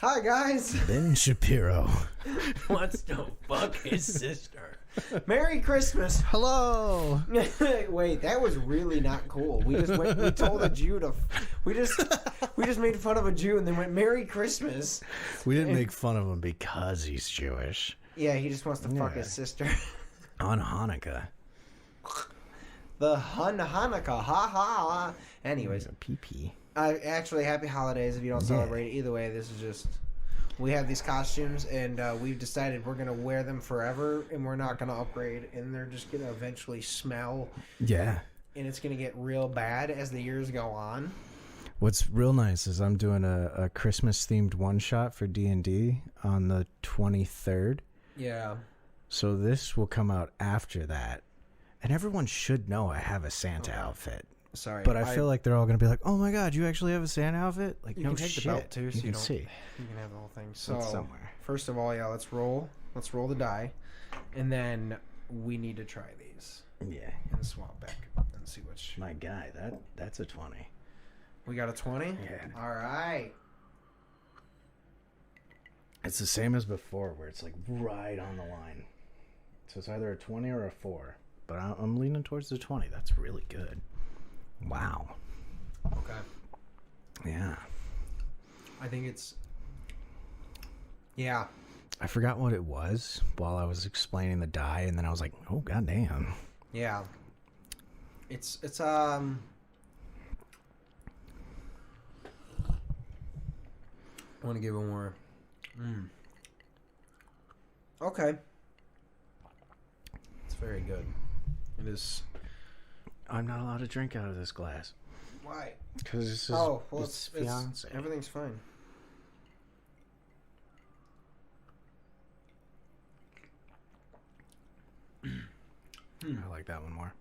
Hi, guys. Ben Shapiro. Wants to fuck his sister. Merry Christmas. Hello. Wait, that was really not cool. We told a Jew to. We just made fun of a Jew and then went Merry Christmas. We didn't make fun of him because he's Jewish. Yeah, he just wants to fuck his sister. On Hanukkah. The Hanukkah. Ha ha. Anyways. PP. Actually, happy holidays if you don't celebrate it. Either way, this is just... We have these costumes, and we've decided we're going to wear them forever, and we're not going to upgrade, and they're just going to eventually smell. Yeah. And it's going to get real bad as the years go on. What's real nice is I'm doing a Christmas-themed one-shot for D&D on the 23rd. Yeah. So this will come out after that. And everyone should know I have a Santa outfit. Sorry. But I feel like they're all going to be like, oh my god, you actually have a Santa outfit? Like, you no can take shit. the belt, too, so you can see. You can have the whole thing. So, it's somewhere. First of all, yeah, let's roll the die. And then we need to try these. Yeah. And swap back and see which... My guy, that's a 20. We got a 20? Yeah. All right. It's the same as before, where it's like right on the line. So it's either a 20 or a 4. But I'm leaning towards the 20. That's really good. Wow. Okay. Yeah. I think it's... Yeah. I forgot what it was while I was explaining the die, and then I was like, oh, goddamn. Yeah. It's I want to give it more. Okay. It's very good. It is. I'm not allowed to drink out of this glass. Why? Because this is it's fiance. Everything's fine. I like that one more.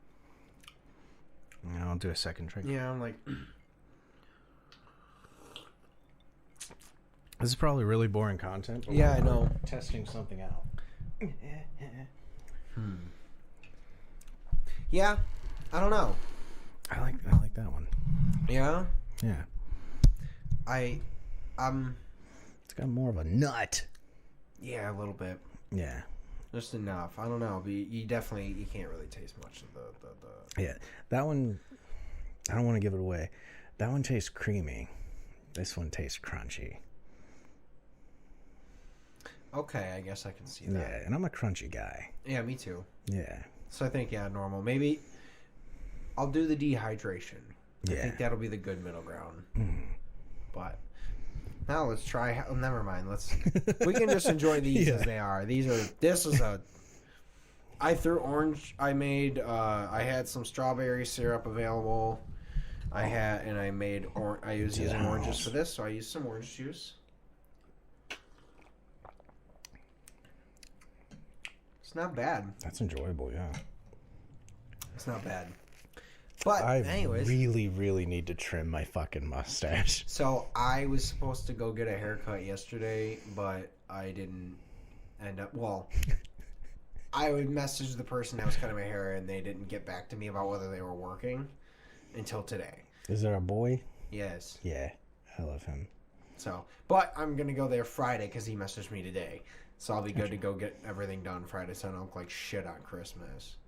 And I'll do a second drink. Yeah, I'm like... This is probably really boring content. But Yeah, I know. Testing something out. Yeah, I don't know. I like that one. Yeah? Yeah. It's got more of a nut. Yeah, a little bit. Yeah. Just enough. I don't know, but you can't really taste much of the... Yeah, that one, I don't want to give it away. That one tastes creamy. This one tastes crunchy. Okay, I guess I can see that. Yeah, and I'm a crunchy guy. Yeah, me too. Yeah. So I think, yeah, normal. Maybe I'll do the dehydration. I think that'll be the good middle ground. But now let's try... Oh, never mind. We can just enjoy these as they are. I threw orange. I had some strawberry syrup available. I was using oranges for this, so I used some orange juice. It's not bad. That's enjoyable, yeah. It's not bad. But anyways, really, really need to trim my fucking mustache. So I was supposed to go get a haircut yesterday, but I didn't end up. Well, I would message the person that was cutting my hair, and they didn't get back to me about whether they were working until today. Is there a boy? Yes. Yeah, I love him. So, but I'm gonna go there Friday because he messaged me today. So I'll be good to go get everything done Friday, so I don't look like shit on Christmas.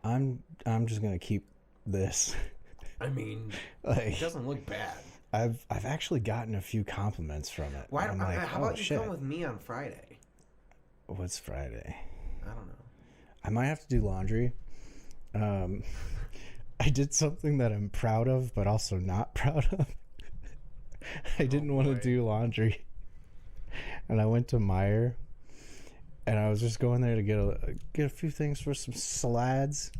I'm just gonna keep this. I mean, it doesn't look bad. I've actually gotten a few compliments from it. Why? How about you come with me on Friday? What's Friday? I don't know. I might have to do laundry. I did something that I'm proud of, but also not proud of. I didn't want to do laundry, and I went to Meijer, and I was just going there to get a few things for some salads.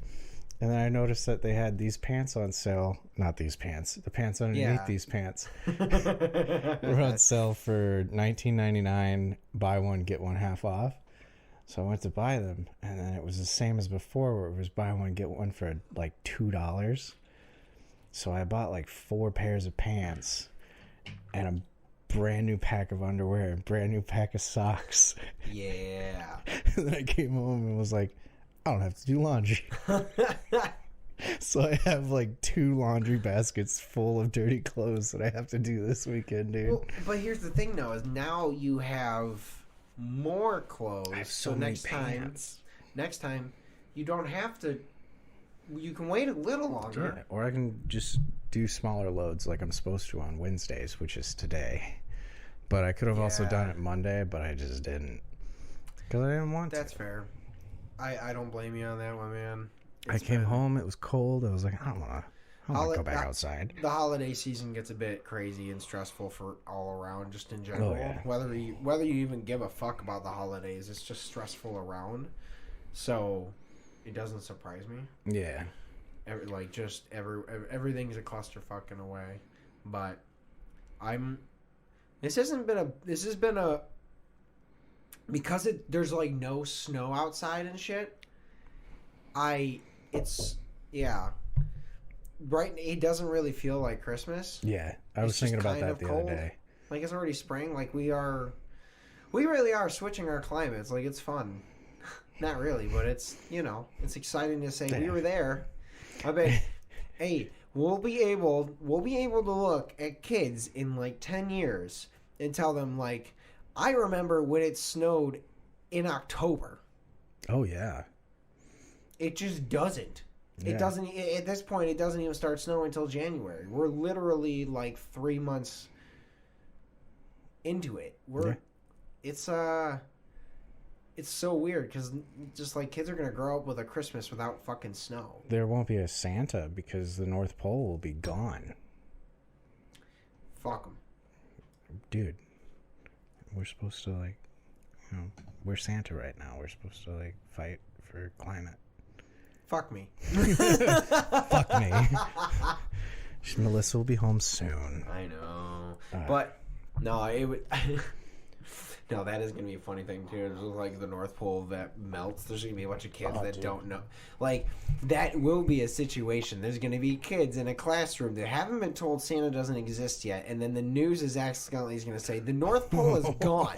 And then I noticed that they had these pants on sale. Not these pants. The pants underneath these pants were on sale for $19.99. Buy one, get one half off. So I went to buy them. And then it was the same as before where it was buy one, get one for like $2. So I bought like 4 pairs of pants and a brand new pack of underwear and brand new pack of socks. Yeah. And then I came home and was like, I don't have to do laundry. So I have like 2 laundry baskets full of dirty clothes that I have to do this weekend, dude. Well, but here's the thing, though, is now you have more clothes. I have so many pants. Next time, you don't have to. You can wait a little longer. Yeah, or I can just do smaller loads like I'm supposed to on Wednesdays, which is today. But I could have also done it Monday, but I just didn't. Because I didn't want to. That's fair. I don't blame you on that one, man. I came home, it was cold. I was like, I don't want to go back outside. The holiday season gets a bit crazy and stressful for all around, just in general. Oh, yeah. Whether you even give a fuck about the holidays, it's just stressful around. So, it doesn't surprise me. Yeah. Everything's a clusterfuck in a way. But this has been a because there's like no snow outside and shit. Right, it doesn't really feel like Christmas. Yeah, I was thinking about that the other day. Like, it's already spring. Like, we really are switching our climates. Like, it's fun. Not really, but it's, it's exciting to say we were there. I bet, hey, we'll be able to look at kids in like 10 years and tell them, like, I remember when it snowed in October. Oh, yeah. It just doesn't. Yeah. It doesn't. At this point, it doesn't even start snowing until January. We're literally like 3 months into it. It's so weird because just like kids are gonna grow up with a Christmas without fucking snow. There won't be a Santa because the North Pole will be gone. Fuck them, dude. We're supposed to we're Santa right now. We're supposed to like fight for climate. Fuck me. Fuck me. Melissa will be home soon. I know. But, no, it would... No, that is going to be a funny thing, too. There's like the North Pole that melts. There's going to be a bunch of kids that don't know. Like, that will be a situation. There's going to be kids in a classroom that haven't been told Santa doesn't exist yet. And then the news is accidentally going to say, the North Pole is gone.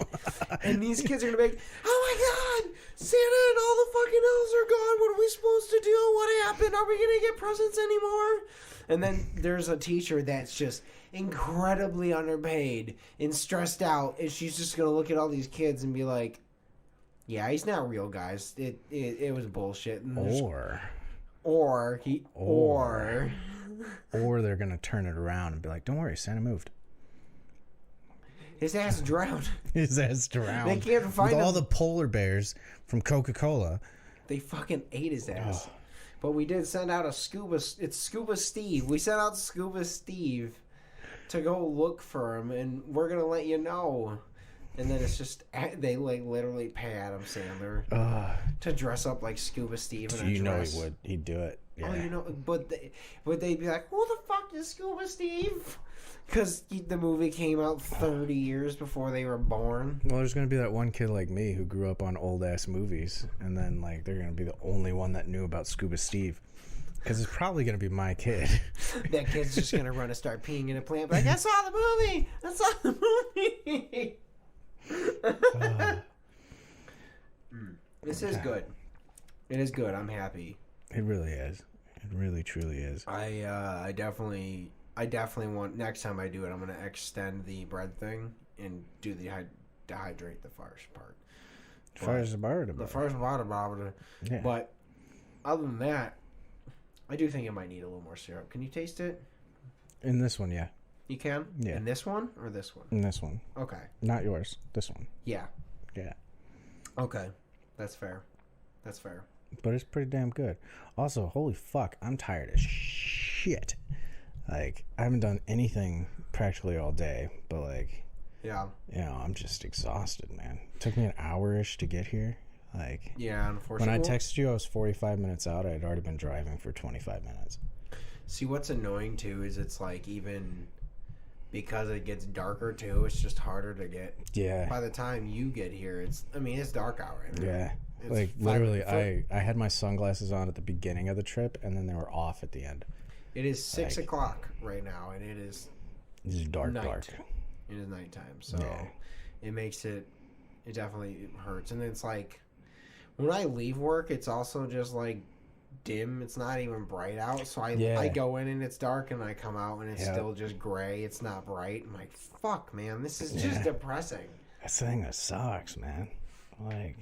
And these kids are going to be like, oh my God, Santa and all the fucking elves are gone. What are we supposed to do? What happened? Are we going to get presents anymore? And then there's a teacher that's just incredibly underpaid and stressed out, and she's just gonna look at all these kids and be like, "Yeah, he's not real, guys. It was bullshit." And or they're gonna turn it around and be like, "Don't worry, Santa moved. His ass drowned. His ass drowned. They can't find him. All the polar bears from Coca-Cola. They fucking ate his ass." Oh. But we did send out it's Scuba Steve. We sent out Scuba Steve to go look for him, and we're going to let you know. And then it's just, they like literally pay Adam Sandler to dress up like Scuba Steve in a dress. You know he would. He'd do it. Yeah. Oh, but they'd be like, who the fuck is Scuba Steve? Because the movie came out 30 years before they were born. Well, there's going to be that one kid like me who grew up on old-ass movies, and then like they're going to be the only one that knew about Scuba Steve. Because it's probably going to be my kid. That kid's just going to run and start peeing in a plant. Like, I saw the movie! I saw the movie! This is good. It is good. I'm happy. It really is. It really, truly is. I definitely want, next time I do it, I'm going to extend the bread thing and do the dehydrate the first part. The first part. Yeah. But other than that, I do think it might need a little more syrup. Can you taste it? In this one, yeah. You can? Yeah. In this one or this one? In this one. Okay. Not yours. This one. Yeah. Yeah. Okay. That's fair. That's fair. But it's pretty damn good. Also, holy fuck, I'm tired as shit. Like, I haven't done anything practically all day, but like, yeah. I'm just exhausted, man. It took me an hour-ish to get here. Like, yeah, unfortunately. When I texted you, I was 45 minutes out. I had already been driving for 25 minutes. See, what's annoying, too, is it's like even because it gets darker, too, it's just harder to get. Yeah. By the time you get here, it's dark out right now. Yeah. It's like, literally, I had my sunglasses on at the beginning of the trip, and then they were off at the end. It is 6 o'clock right now, and it is dark. It is nighttime, so it makes it definitely hurts. And it's like, when I leave work, it's also just like dim. It's not even bright out. So I go in and it's dark, and I come out and it's still just gray. It's not bright. I'm like, fuck, man, this is just depressing. That's the thing that sucks, man. Like,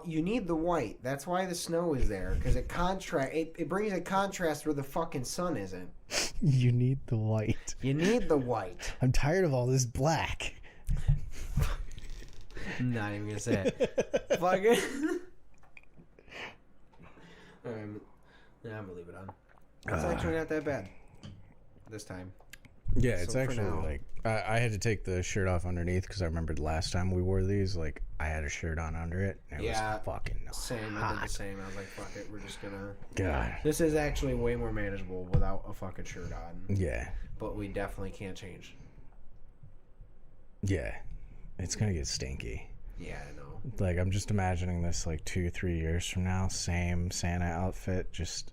you need the white. That's why the snow is there, because it brings a contrast where the fucking sun isn't. You need the white. You need the white. I'm tired of all this black. I'm not even gonna say it. Fuck it. Yeah, I'm gonna leave it on. It's actually not that bad this time. Yeah, it's actually like I had to take the shirt off underneath because I remembered last time we wore these, like I had a shirt on under it and it was fucking same. hot. I did the same. I was like, fuck it, we're just gonna. God, this is actually way more manageable without a fucking shirt on. Yeah, but we definitely can't change. Yeah, it's gonna get stinky. Yeah, I know. Like, I'm just imagining this like 2-3 years from now, same Santa outfit, just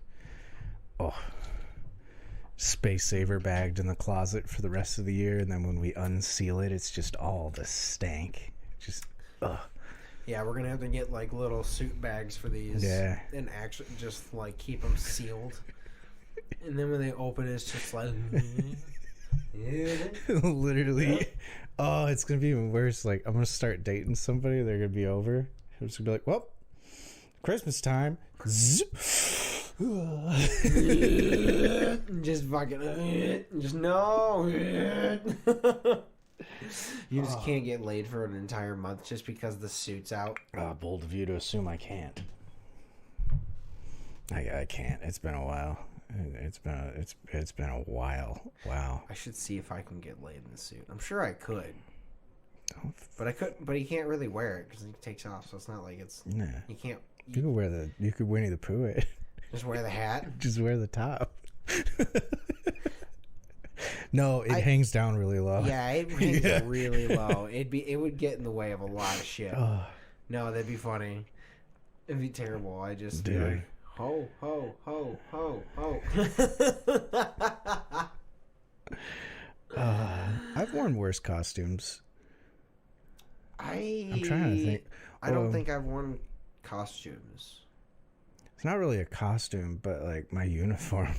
space saver bagged in the closet for the rest of the year, and then when we unseal it, it's just all the stank. Just Yeah, we're gonna have to get like little suit bags for these. Yeah. And actually just like keep them sealed. And then when they open it, it's just like literally. Oh, it's gonna be even worse. Like, I'm gonna start dating somebody, they're gonna be over. I'm just gonna be like, well, Christmas time. Zip. Just fucking just no. You just can't get laid for an entire month just because the suit's out. Bold of you to assume I can't. I can't. It's been a while. It's been a while. Wow. I should see if I can get laid in the suit. I'm sure I could. But I could. But he can't really wear it because he takes off. So it's not like it's. Nah. You can't. You could wear you could Winnie the Pooh it. Just wear the hat. Just wear the top. No, it hangs down really low. Yeah, it hangs really low. It would get in the way of a lot of shit. No, that'd be funny. It'd be terrible. I just be like, ho, ho, ho, ho, ho. I've worn worse costumes. I'm trying to think. I don't think I've worn costumes. It's not really a costume, but like my uniform.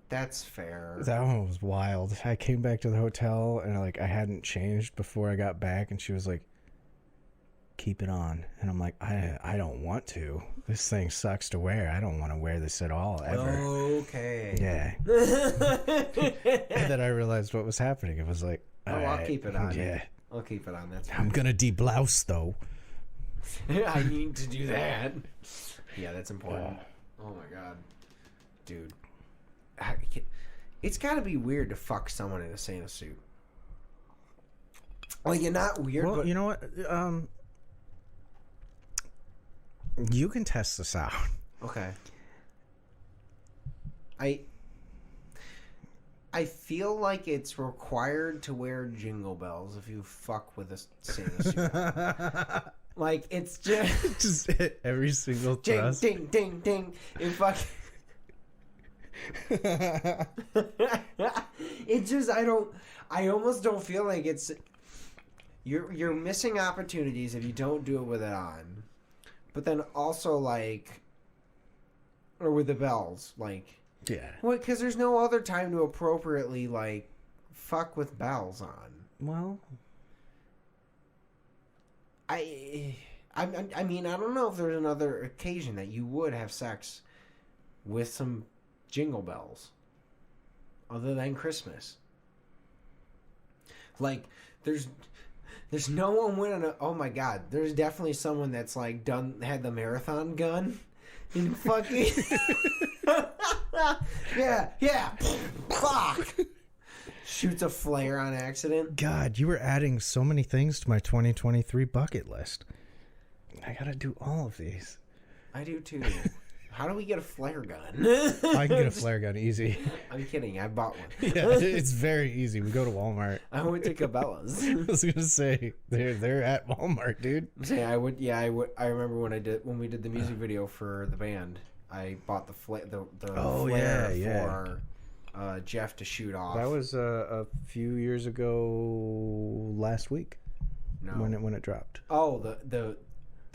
That's fair. That one was wild. I came back to the hotel and I hadn't changed before I got back, and she was like, keep it on. And I'm like, I don't want to. This thing sucks to wear. I don't want to wear this at all, ever. Okay. Yeah. And then I realized what was happening. It was like, I'll keep it on. Yeah. I'll keep it on. That's fine. I'm going to de-blouse, though. I need to do that. Yeah, that's important. Oh, my God. Dude. It's got to be weird to fuck someone in a Santa suit. Like, you're not weird, well, but... you know what? You can test this out. Okay. I feel like it's required to wear jingle bells if you fuck with a Santa suit. Like, it's just... Just hit every single ding, thrust. ding, ding, ding. It fuck... It just... I almost don't feel like it's... You're missing opportunities if you don't do it with it on. But then also, like... Or with the bells, like... Yeah. Well, because there's no other time to appropriately, like, fuck with bells on. Well... I mean, I don't know if there's another occasion that you would have sex with some jingle bells other than Christmas. Like, there's no one winning oh my God, there's definitely someone that's like had the marathon gun and fucking yeah fuck shoots a flare on accident. God, you were adding so many things to my 2023 bucket list. I gotta do all of these. I do too. How do we get a flare gun? I can get a flare gun easy. I'm kidding. I bought one. Yeah, it's very easy. We go to Walmart. I went to Cabela's. I was gonna say they're at Walmart, dude. I'm saying I would. Yeah, I would. I remember when we did the music video for the band. I bought the flare for Jeff to shoot off. That was a few years ago last week. No. When it dropped. Oh, the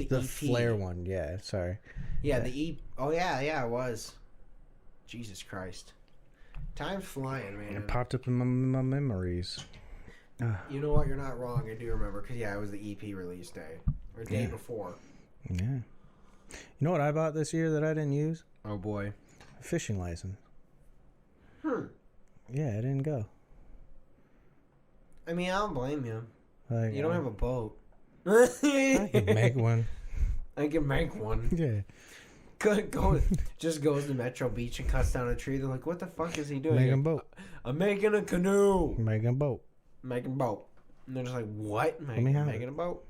The The EP. flare one, yeah. Sorry. Yeah, the E. Oh yeah, it was. Jesus Christ, time's flying, man. It popped up in my memories. You know what? You're not wrong. I do remember because it was the EP release day or day before. Yeah. You know what I bought this year that I didn't use? Oh boy. A fishing license. Yeah, I didn't go. I mean, I don't blame you. Like, You don't have a boat. I could make one. I can make one. Yeah. Just goes to Metro Beach and cuts down a tree. They're like, what the fuck is he doing? Making a boat. I'm making a canoe. Making a boat. Making a boat. And they're just like, what? me have Making a boat?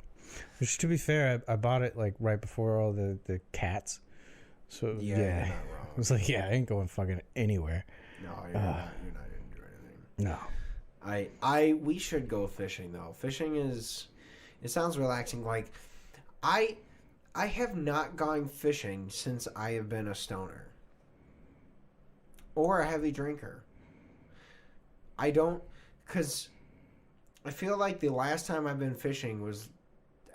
Which, to be fair, I bought it like right before all the cats. So Yeah, you're not wrong. I was like, I ain't going fucking anywhere. No, you're not into anything. No. We should go fishing though. Fishing it sounds relaxing. Like I have not gone fishing since I have been a stoner or a heavy drinker. I don't, because I feel like the last time I've been fishing was,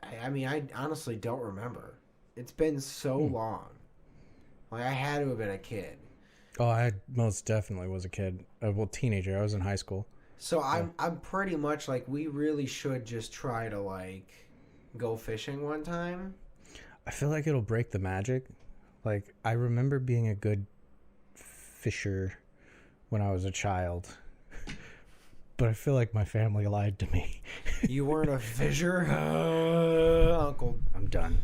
I honestly don't remember. It's been so long. Like I had to have been a kid. Oh, I most definitely was a kid. Well, teenager. I was in high school. So I'm pretty much like, we really should just try to like go fishing one time. I feel like it'll break the magic. Like, I remember being a good fisher when I was a child. But I feel like my family lied to me. You weren't a fisher? Uncle. I'm done.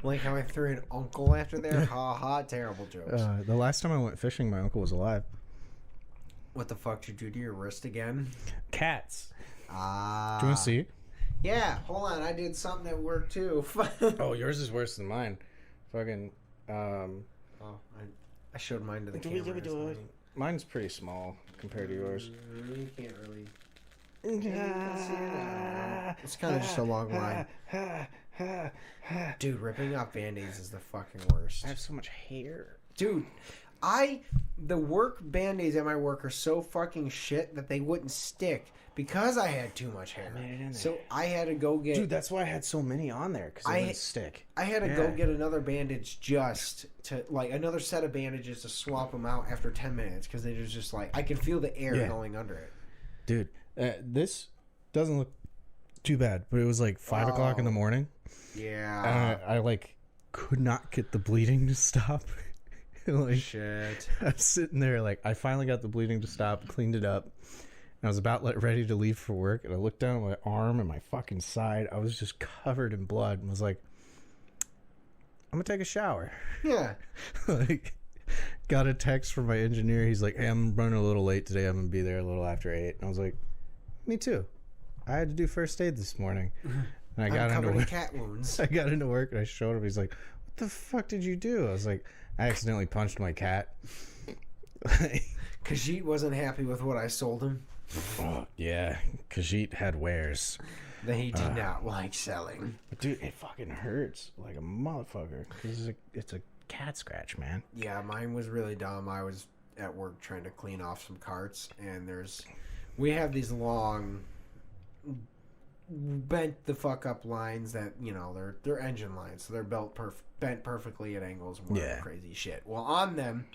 Like how I threw an uncle after there? Ha ha, terrible jokes. The last time I went fishing, my uncle was alive. What the fuck did you do to your wrist again? Cats. Do you want to see? Yeah, hold on. I did something at work too. Oh, yours is worse than mine. Fucking. I showed mine to the camera. Mine's pretty small compared to yours. You can't really. It's kind of just a long line. Dude, ripping off band-aids is the fucking worst. I have so much hair. Dude, the work band-aids at my work are so fucking shit that they wouldn't stick because I had too much hair. So I had to go get... Dude, that's why I had so many on there, because they wouldn't stick. I had to go get another bandage just to, like, another set of bandages to swap them out after 10 minutes because they was just like, I could feel the air going under it. Dude, this doesn't look too bad, but it was like 5 o'clock in the morning. Yeah. I like could not get the bleeding to stop. Like, shit. I was sitting there, like, I finally got the bleeding to stop, cleaned it up, and I was about ready to leave for work, and I looked down at my arm and my fucking side. I was just covered in blood, and was like, I'm gonna take a shower. Yeah. Like, got a text from my engineer. He's like, hey, I'm running a little late today. I'm gonna be there a little after 8. And I was like, me too. I had to do first aid this morning. And I got into work. Cat wounds. I got into work and I showed him. He's like, what the fuck did you do? I was like, I accidentally punched my cat. Khajiit wasn't happy with what I sold him. Oh, yeah. Khajiit had wares That he did not like selling. But dude, it fucking hurts like a motherfucker. Because it's a cat scratch, man. Yeah, mine was really dumb. I was at work trying to clean off some carts, and we have these long bent the fuck up lines that, you know, they're engine lines, so they're bent perfectly at angles and crazy shit. Well, on them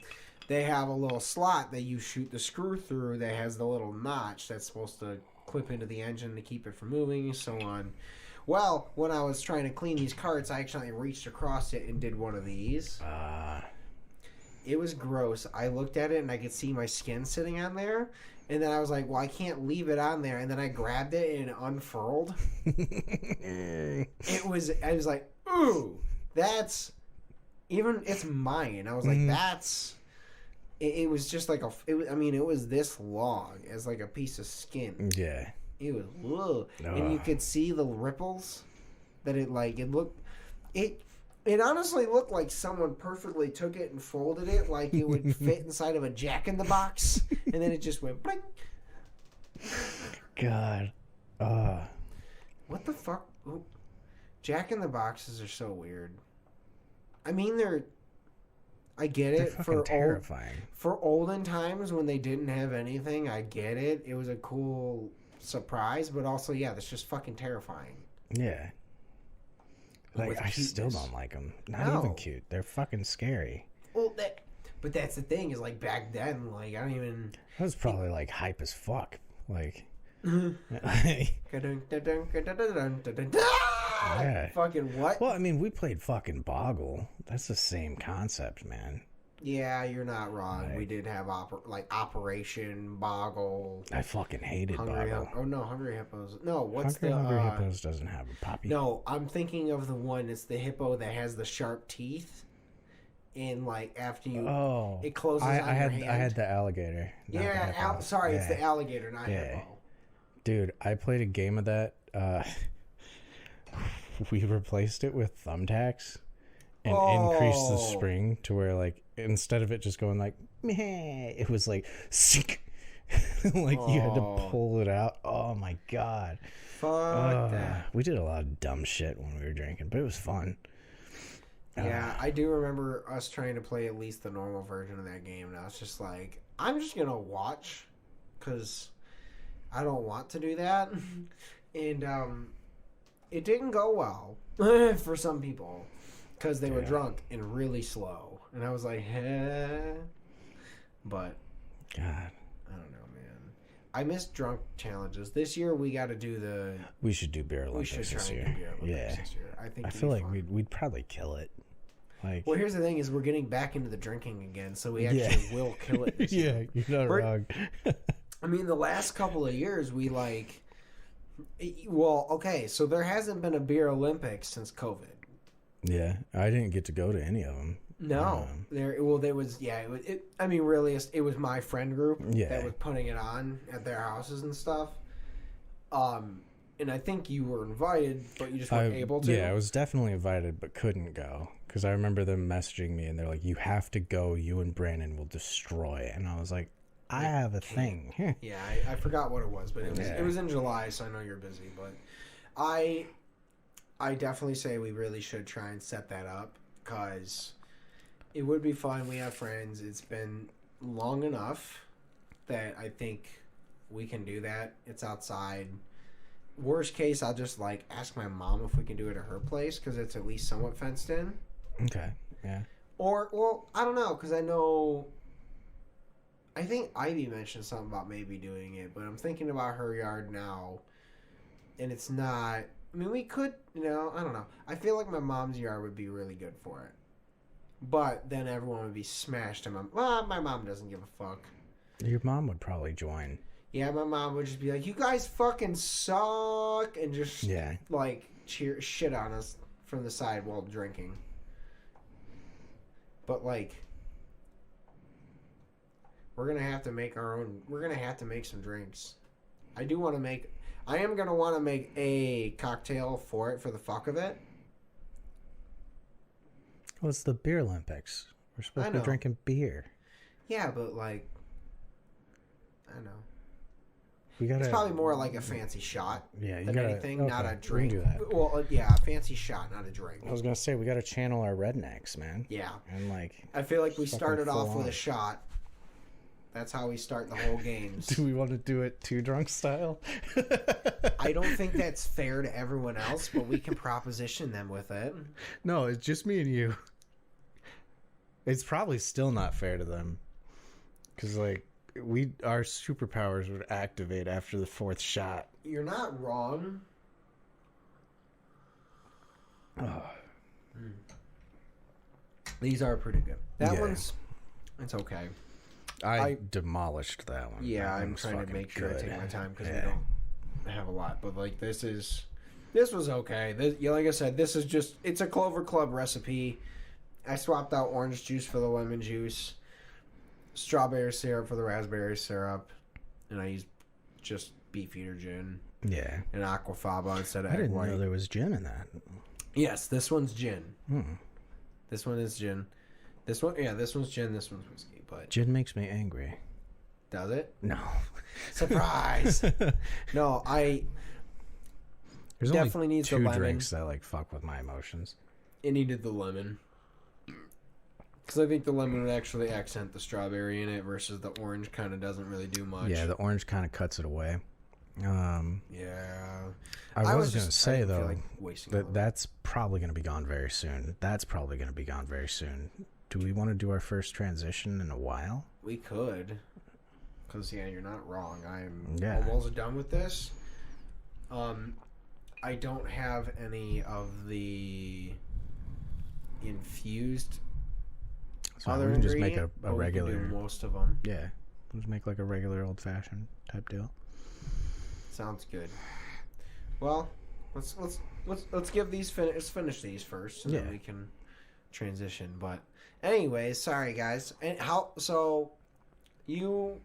they have a little slot that you shoot the screw through that has the little notch that's supposed to clip into the engine to keep it from moving and so on. Well, when I was trying to clean these carts, I actually reached across it and did one of these. It was gross. I looked at it and I could see my skin sitting on there. And then I was like, well, I can't leave it on there. And then I grabbed it and it unfurled. I was like, ooh, it's mine. I was like, it was just like it was this long as like a piece of skin. Yeah. It was, whoa. And you could see the ripples that it honestly looked like someone perfectly took it and folded it like it would fit inside of a Jack-in-the-Box, and then it just went blink. God. What the fuck? Jack-in-the-Boxes are so weird. I mean, I get it. They're terrifying. For olden times when they didn't have anything, I get it. It was a cool surprised, but also, yeah, that's just fucking terrifying. Yeah. Like, I still don't like them. Not even cute. They're fucking scary. Well, but that's the thing, is like back then, like, I don't even... That was probably like hype as fuck. Like... yeah. Fucking what? Well, I mean, we played fucking Boggle. That's the same concept, man. Yeah, you're not wrong. Like, we did have Operation Boggle. I fucking hated Boggle. Hungry Hippos. No, what's Hungry Hippos doesn't have a puppy. No, I'm thinking of the one. It's the hippo that has the sharp teeth. And like after you, it closes on your hand. I had the alligator. Yeah, sorry, it's the alligator, not hippo. Dude, I played a game of that. We replaced it with thumbtacks and increased the spring to where, like, instead of it just going like meh, it was like sink. Like you had to pull it out. Oh my god. Fuck that. We did a lot of dumb shit when we were drinking, but it was fun. Yeah, I do remember us trying to play at least the normal version of that game, and I was just like, I'm just gonna watch, because I don't want to do that. And it didn't go well for some people, because they were drunk and really slow. And I was like, But, God, I don't know, man. I miss drunk challenges. This year we got to do We should do Beer Olympics this year. This year. I feel like we'd probably kill it. Like, well, here's the thing: is we're getting back into the drinking again, so we actually will kill it this year. Yeah, you're not wrong. I mean, the last couple of years, we like... Well, okay, so there hasn't been a Beer Olympics since COVID. Yeah, I didn't get to go to any of them. No, there was I mean, really, it was my friend group that was putting it on at their houses and stuff. And I think you were invited, but you just weren't able to. Yeah, I was definitely invited, but couldn't go because I remember them messaging me and they're like, "You have to go. You and Brandon will destroy." And I was like, "I have a thing." Yeah, I forgot what it was, but it was in July, so I know you're busy. But I definitely say we really should try and set that up because it would be fun. We have friends. It's been long enough that I think we can do that. It's outside. Worst case, I'll just like ask my mom if we can do it at her place because it's at least somewhat fenced in. Okay. Yeah. Or, well, I don't know because I think Ivy mentioned something about maybe doing it, but I'm thinking about her yard now, and it's not. I mean, we could, I don't know. I feel like my mom's yard would be really good for it, but then everyone would be smashed. And my mom doesn't give a fuck. Your mom would probably join. Yeah, my mom would just be like, "You guys fucking suck," and just like cheer shit on us from the side while drinking. But like, we're gonna have to make our own. We're gonna have to make some drinks. I am gonna want to make a cocktail for it for the fuck of it. Well, it's the Beer Olympics. We're supposed to be drinking beer. Yeah, but like, I don't know. It's probably more like a fancy shot than anything, not a drink. We can do that. Well, yeah, a fancy shot, not a drink. I was gonna say we got to channel our rednecks, man. Yeah, and like I feel like we started off with a shot. That's how we start the whole games. Do we want to do it too drunk style? I don't think that's fair to everyone else, but we can proposition them with it. No, it's just me and you. It's probably still not fair to them, because like. Our superpowers would activate after the fourth shot. You're not wrong. These are pretty good. That one's, it's okay. I demolished that one. Yeah, I'm trying to make sure I take my time because we don't have a lot. But like this was okay. Like I said, it's a Clover Club recipe. I swapped out orange juice for the lemon juice. Strawberry syrup for the raspberry syrup, and I used just Beefeater gin. Yeah, and Aquafaba instead of egg white. I didn't know there was gin in that. Yes, this one's gin. This one is gin. This one's gin. This one's whiskey. But gin makes me angry. Does it? No. Surprise. No, There's definitely only needs two the lemon. drinks that like fuck with my emotions. It needed the lemon. Because I think the lemon would actually accent the strawberry in it versus the orange kind of doesn't really do much. Yeah, the orange kind of cuts it away. Yeah. I was going to say, didn't feel though, like wasting all of it. that's probably going to be gone very soon. Do we want to do our first transition in a while? We could. Because, yeah, you're not wrong. I'm Yeah. almost done with this. I don't have any of the infused So other we can just make ingredient, a but regular. We can do most of them. Yeah. We'll just make like a regular old-fashioned type deal. Sounds good. Well, let's give these let's finish these first, and then we can transition. But anyways, sorry guys. And you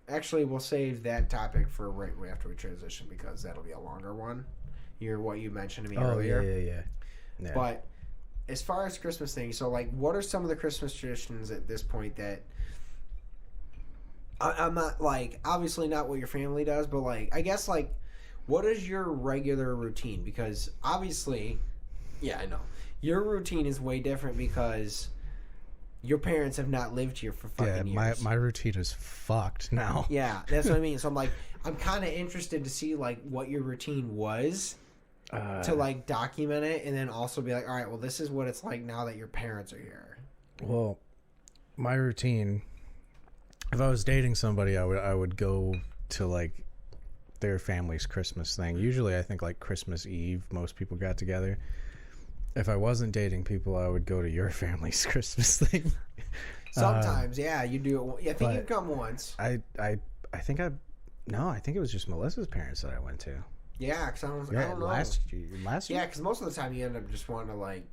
actually will save that topic for right after we transition because that'll be a longer one. What you mentioned to me earlier. Yeah. But as far as Christmas things, so like, what are some of the Christmas traditions at this point that I'm not like, obviously not what your family does, but like, I guess like, what is your regular routine? Because obviously, yeah, I know your routine is way different because your parents have not lived here for fucking years. My routine is fucked now. Yeah, that's what I mean. So I'm like, I'm kind of interested to see like what your routine was. To like document it and then also be like, all right, well, this is what it's like now that your parents are here. Well, my routine, if I was dating somebody, I would go to like their family's Christmas thing. Usually I think like Christmas Eve, most people got together. If I wasn't dating people, I would go to your family's Christmas thing. Sometimes, yeah, you do it. I think you've come once. I think it was just Melissa's parents that I went to. Yeah, because I don't know. Last year. Yeah, because most of the time you end up just wanting to, like,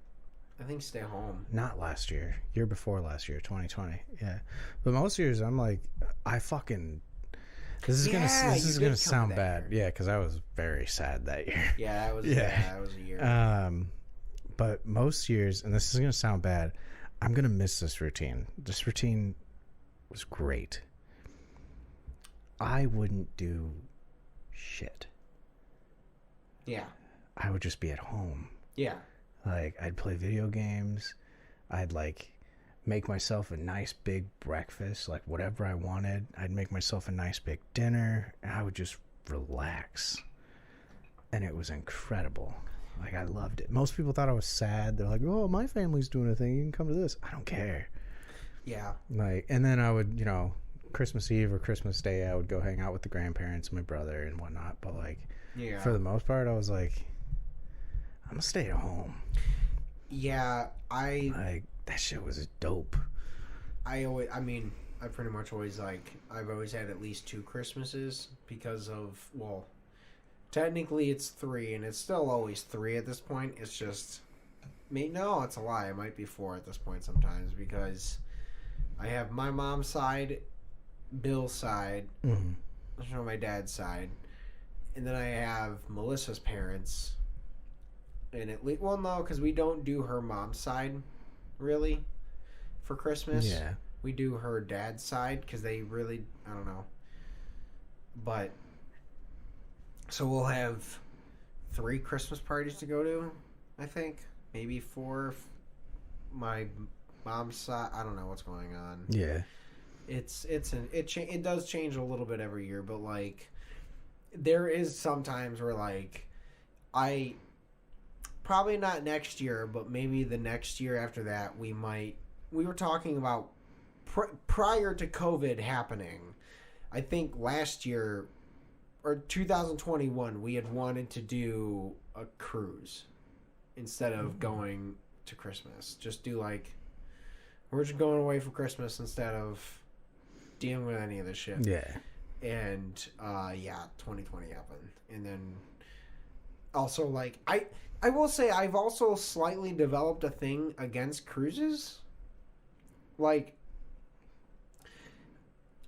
I think stay home. Not last year. Year before last year, 2020. Yeah. But most years I'm like, this is gonna sound bad. Yeah, because I was very sad that year. Yeah, that was a year. But most years, and this is gonna sound bad, I'm gonna miss this routine. This routine was great. I wouldn't do shit. Yeah. I would just be at home. Yeah. Like, I'd play video games. I'd, like, make myself a nice big breakfast, like, whatever I wanted. I'd make myself a nice big dinner, and I would just relax. And it was incredible. Like, I loved it. Most people thought I was sad. They're like, oh, my family's doing a thing. You can come to this. I don't care. Yeah. Like, and then I would, Christmas Eve or Christmas Day, I would go hang out with the grandparents and my brother and whatnot. But, like, for the most part, I was like, I'm gonna stay at home. Yeah, like, that shit was dope. I pretty much always I've always had at least 2 Christmases because of, well, technically it's 3 and it's still always 3 at this point. It's just, no, it's a lie. It might be 4 at this point sometimes because I have my mom's side, Bill's side, my dad's side. And then I have Melissa's parents. And no, because we don't do her mom's side, really, for Christmas. Yeah. We do her dad's side, because they really, I don't know. But, so we'll have 3 Christmas parties to go to, I think. Maybe 4. My mom's side, I don't know what's going on. Yeah. It does change a little bit every year, but, like, there is sometimes where, like, probably not next year, but maybe the next year after that, we were talking about prior to COVID happening. I think last year, or 2021, we had wanted to do a cruise instead of going to Christmas. Just do like, we're just going away for Christmas instead of dealing with any of this shit. Yeah. And 2020 happened. And then also, like, I will say I've also slightly developed a thing against cruises. Like,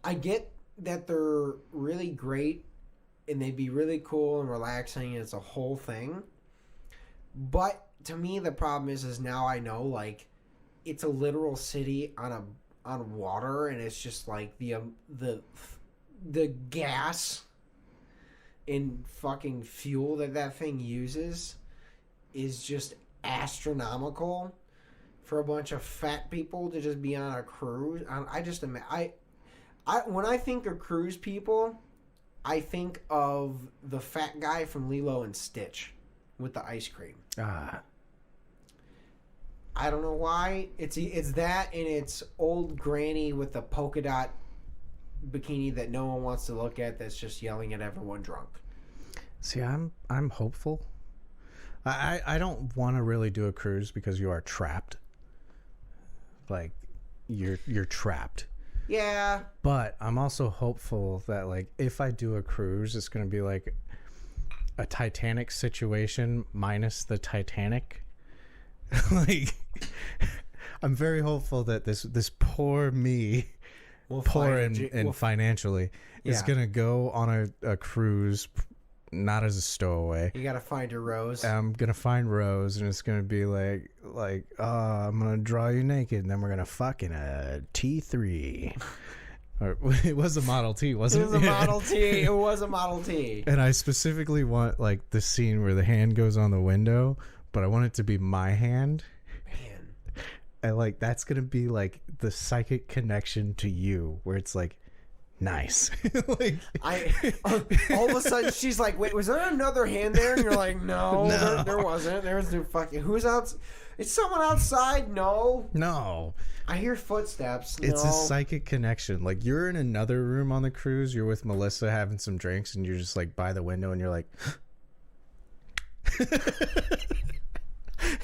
I get that they're really great and they'd be really cool and relaxing and it's a whole thing. But to me, the problem is now I know, like, it's a literal city on water, and it's just like the gas and fucking fuel that thing uses is just astronomical for a bunch of fat people to just be on a cruise. I when I think of cruise people, I think of the fat guy from Lilo and Stitch with the ice cream. Ah. I don't know why. It's that, and it's old granny with the polka dot bikini that no one wants to look at, that's just yelling at everyone drunk. See, I'm hopeful. I don't want to really do a cruise because you are trapped. Like, you're trapped. Yeah. But I'm also hopeful that, like, if I do a cruise, it's going to be like a Titanic situation minus the Titanic. Like, I'm very hopeful that this poor me, financially, is going to go on a cruise, not as a stowaway. You got to find a Rose. I'm going to find Rose, and it's going to be like, I'm going to draw you naked, and then we're going to fuck in a T3. Or, it was a Model T, wasn't it? It was a Model T. It was a Model T. And I specifically want, like, the scene where the hand goes on the window, but I want it to be my hand. Man. And, like, that's going to be, like, the psychic connection to you, where it's like, nice. Like, all of a sudden she's like, wait, was there another hand there? And you're like, no. There wasn't. There was no fucking, who's out? It's someone outside. No. I hear footsteps. It's a psychic connection. Like, you're in another room on the cruise, you're with Melissa having some drinks, and you're just like by the window, and you're like,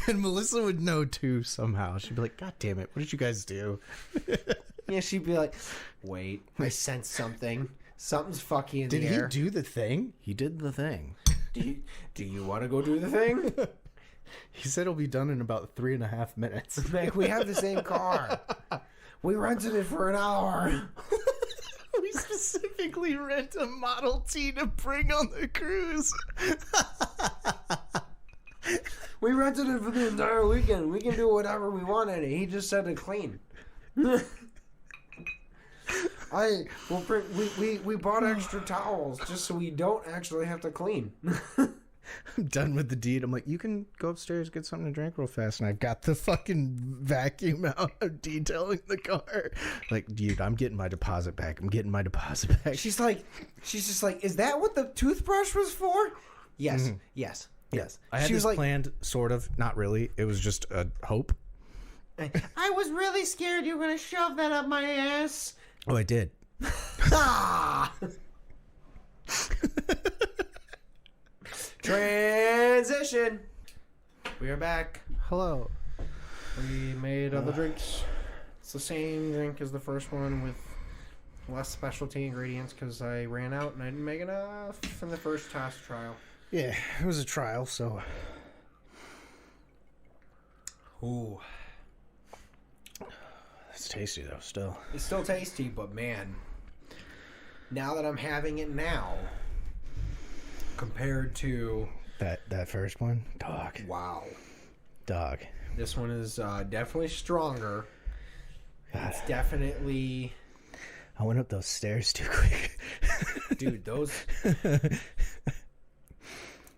and Melissa would know too somehow. She'd be like, God damn it, what did you guys do? Yeah, she'd be like, wait, I sense something. Something's fucky in the air. Did he do the thing? He did the thing. Do you want to go do the thing? He said it'll be done in about 3.5 minutes. Like, we have the same car. We rented it for an hour. We specifically rent a Model T to bring on the cruise. We rented it for the entire weekend. We can do whatever we want in it. He just said to clean. We bought extra towels just so we don't actually have to clean. I'm done with the deed. I'm like, you can go upstairs, get something to drink real fast, and I've got the fucking vacuum out of detailing the car. Like, dude, I'm getting my deposit back. She's just like, is that what the toothbrush was for? Yes, mm-hmm. yes. I had this planned, sort of, not really. It was just a hope. I was really scared you were going to shove that up my ass. Oh, I did. Transition. We are back. Hello. We made other drinks. It's the same drink as the first one with less specialty ingredients because I ran out and I didn't make enough in the first test trial. Yeah, it was a trial, so. Ooh. It's tasty, though, still. It's still tasty, but man, now that I'm having it now, compared to that first one, dog. Wow. Dog. This one is definitely stronger. God. It's definitely. I went up those stairs too quick. Dude, those.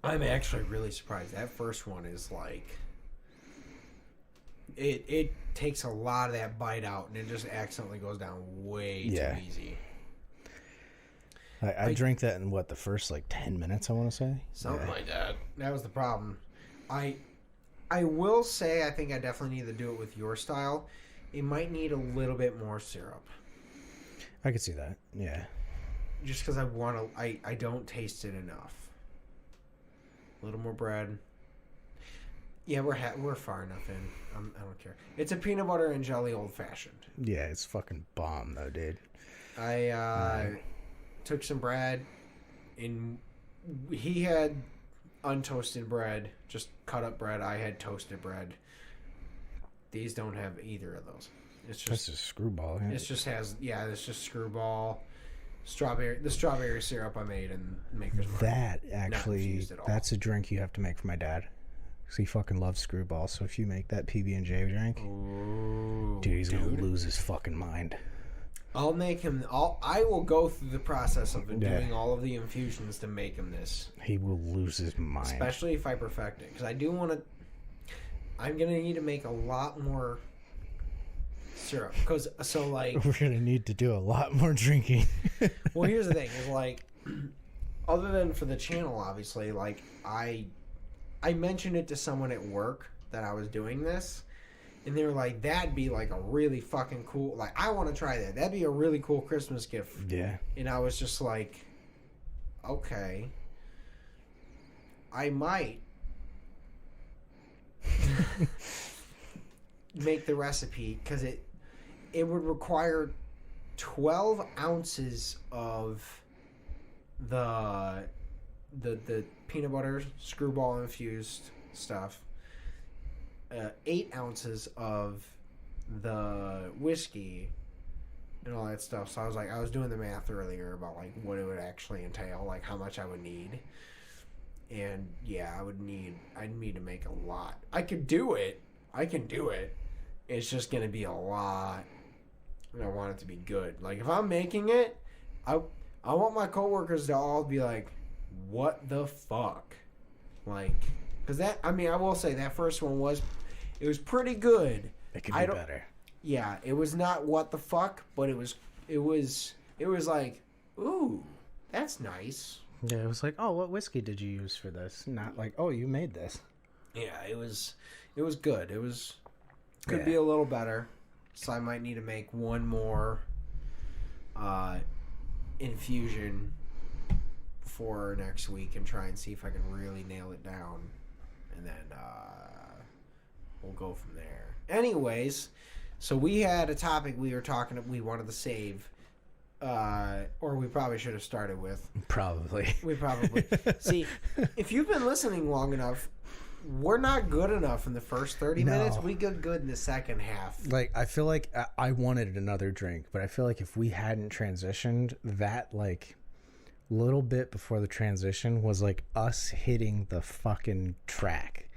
I'm actually really surprised. That first one is like. It takes a lot of that bite out, and it just accidentally goes down way too easy. I drank that in the first 10 minutes, I want to say. Something like that. That was the problem. I will say I think I definitely need to do it with your style. It might need a little bit more syrup. I could see that. Yeah. Just because I don't taste it enough. A little more bread. Yeah, we're far enough in. I don't care. It's a peanut butter and jelly old fashioned. Yeah, it's fucking bomb though, dude. I took some bread, and he had untoasted bread, just cut up bread. I had toasted bread. These don't have either of those. It's just that's a screwball. Yeah. It's just screwball. The strawberry syrup I made in Maker's Mark. That actually, that's a drink you have to make for my dad. Because he fucking loves screwball. So if you make that PB&J drink, dude, he's going to lose his fucking mind. I'll make him. I will go through the process of doing all of the infusions to make him this. He will lose his mind. Especially if I perfect it. Because I do want to. I'm going to need to make a lot more syrup. We're going to need to do a lot more drinking. Well, here's the thing. Is other than for the channel, obviously, like I mentioned it to someone at work that I was doing this, and they were like, "That'd be like a really fucking cool. Like, I want to try that. That'd be a really cool Christmas gift." Yeah. And I was just like, "Okay, I might." Make the recipe, because it would require 12 ounces of the peanut butter screwball infused stuff, 8 ounces of the whiskey and all that stuff. So I was doing the math earlier about like what it would actually entail, like how much I would need. And yeah, I'd need to make a lot. I can do it. It's just going to be a lot. And I want it to be good. Like, if I'm making it, I want my coworkers to all be like, what the fuck? Like, because I will say that first one was pretty good. It could be better. Yeah, it was not what the fuck, but it was like, ooh, that's nice. Yeah, it was like, oh, what whiskey did you use for this? Not like, oh, you made this. Yeah, it was good. Could be a little better. So I might need to make one more infusion for next week and try and see if I can really nail it down. And then we'll go from there. Anyways, so we had a topic we wanted to save. Or we probably should have started with. Probably. See, if you've been listening long enough, we're not good enough in the first 30 minutes. We get good in the second half. Like, I feel like I wanted another drink, but I feel like if we hadn't transitioned, that, like, little bit before the transition was, like, us hitting the fucking track.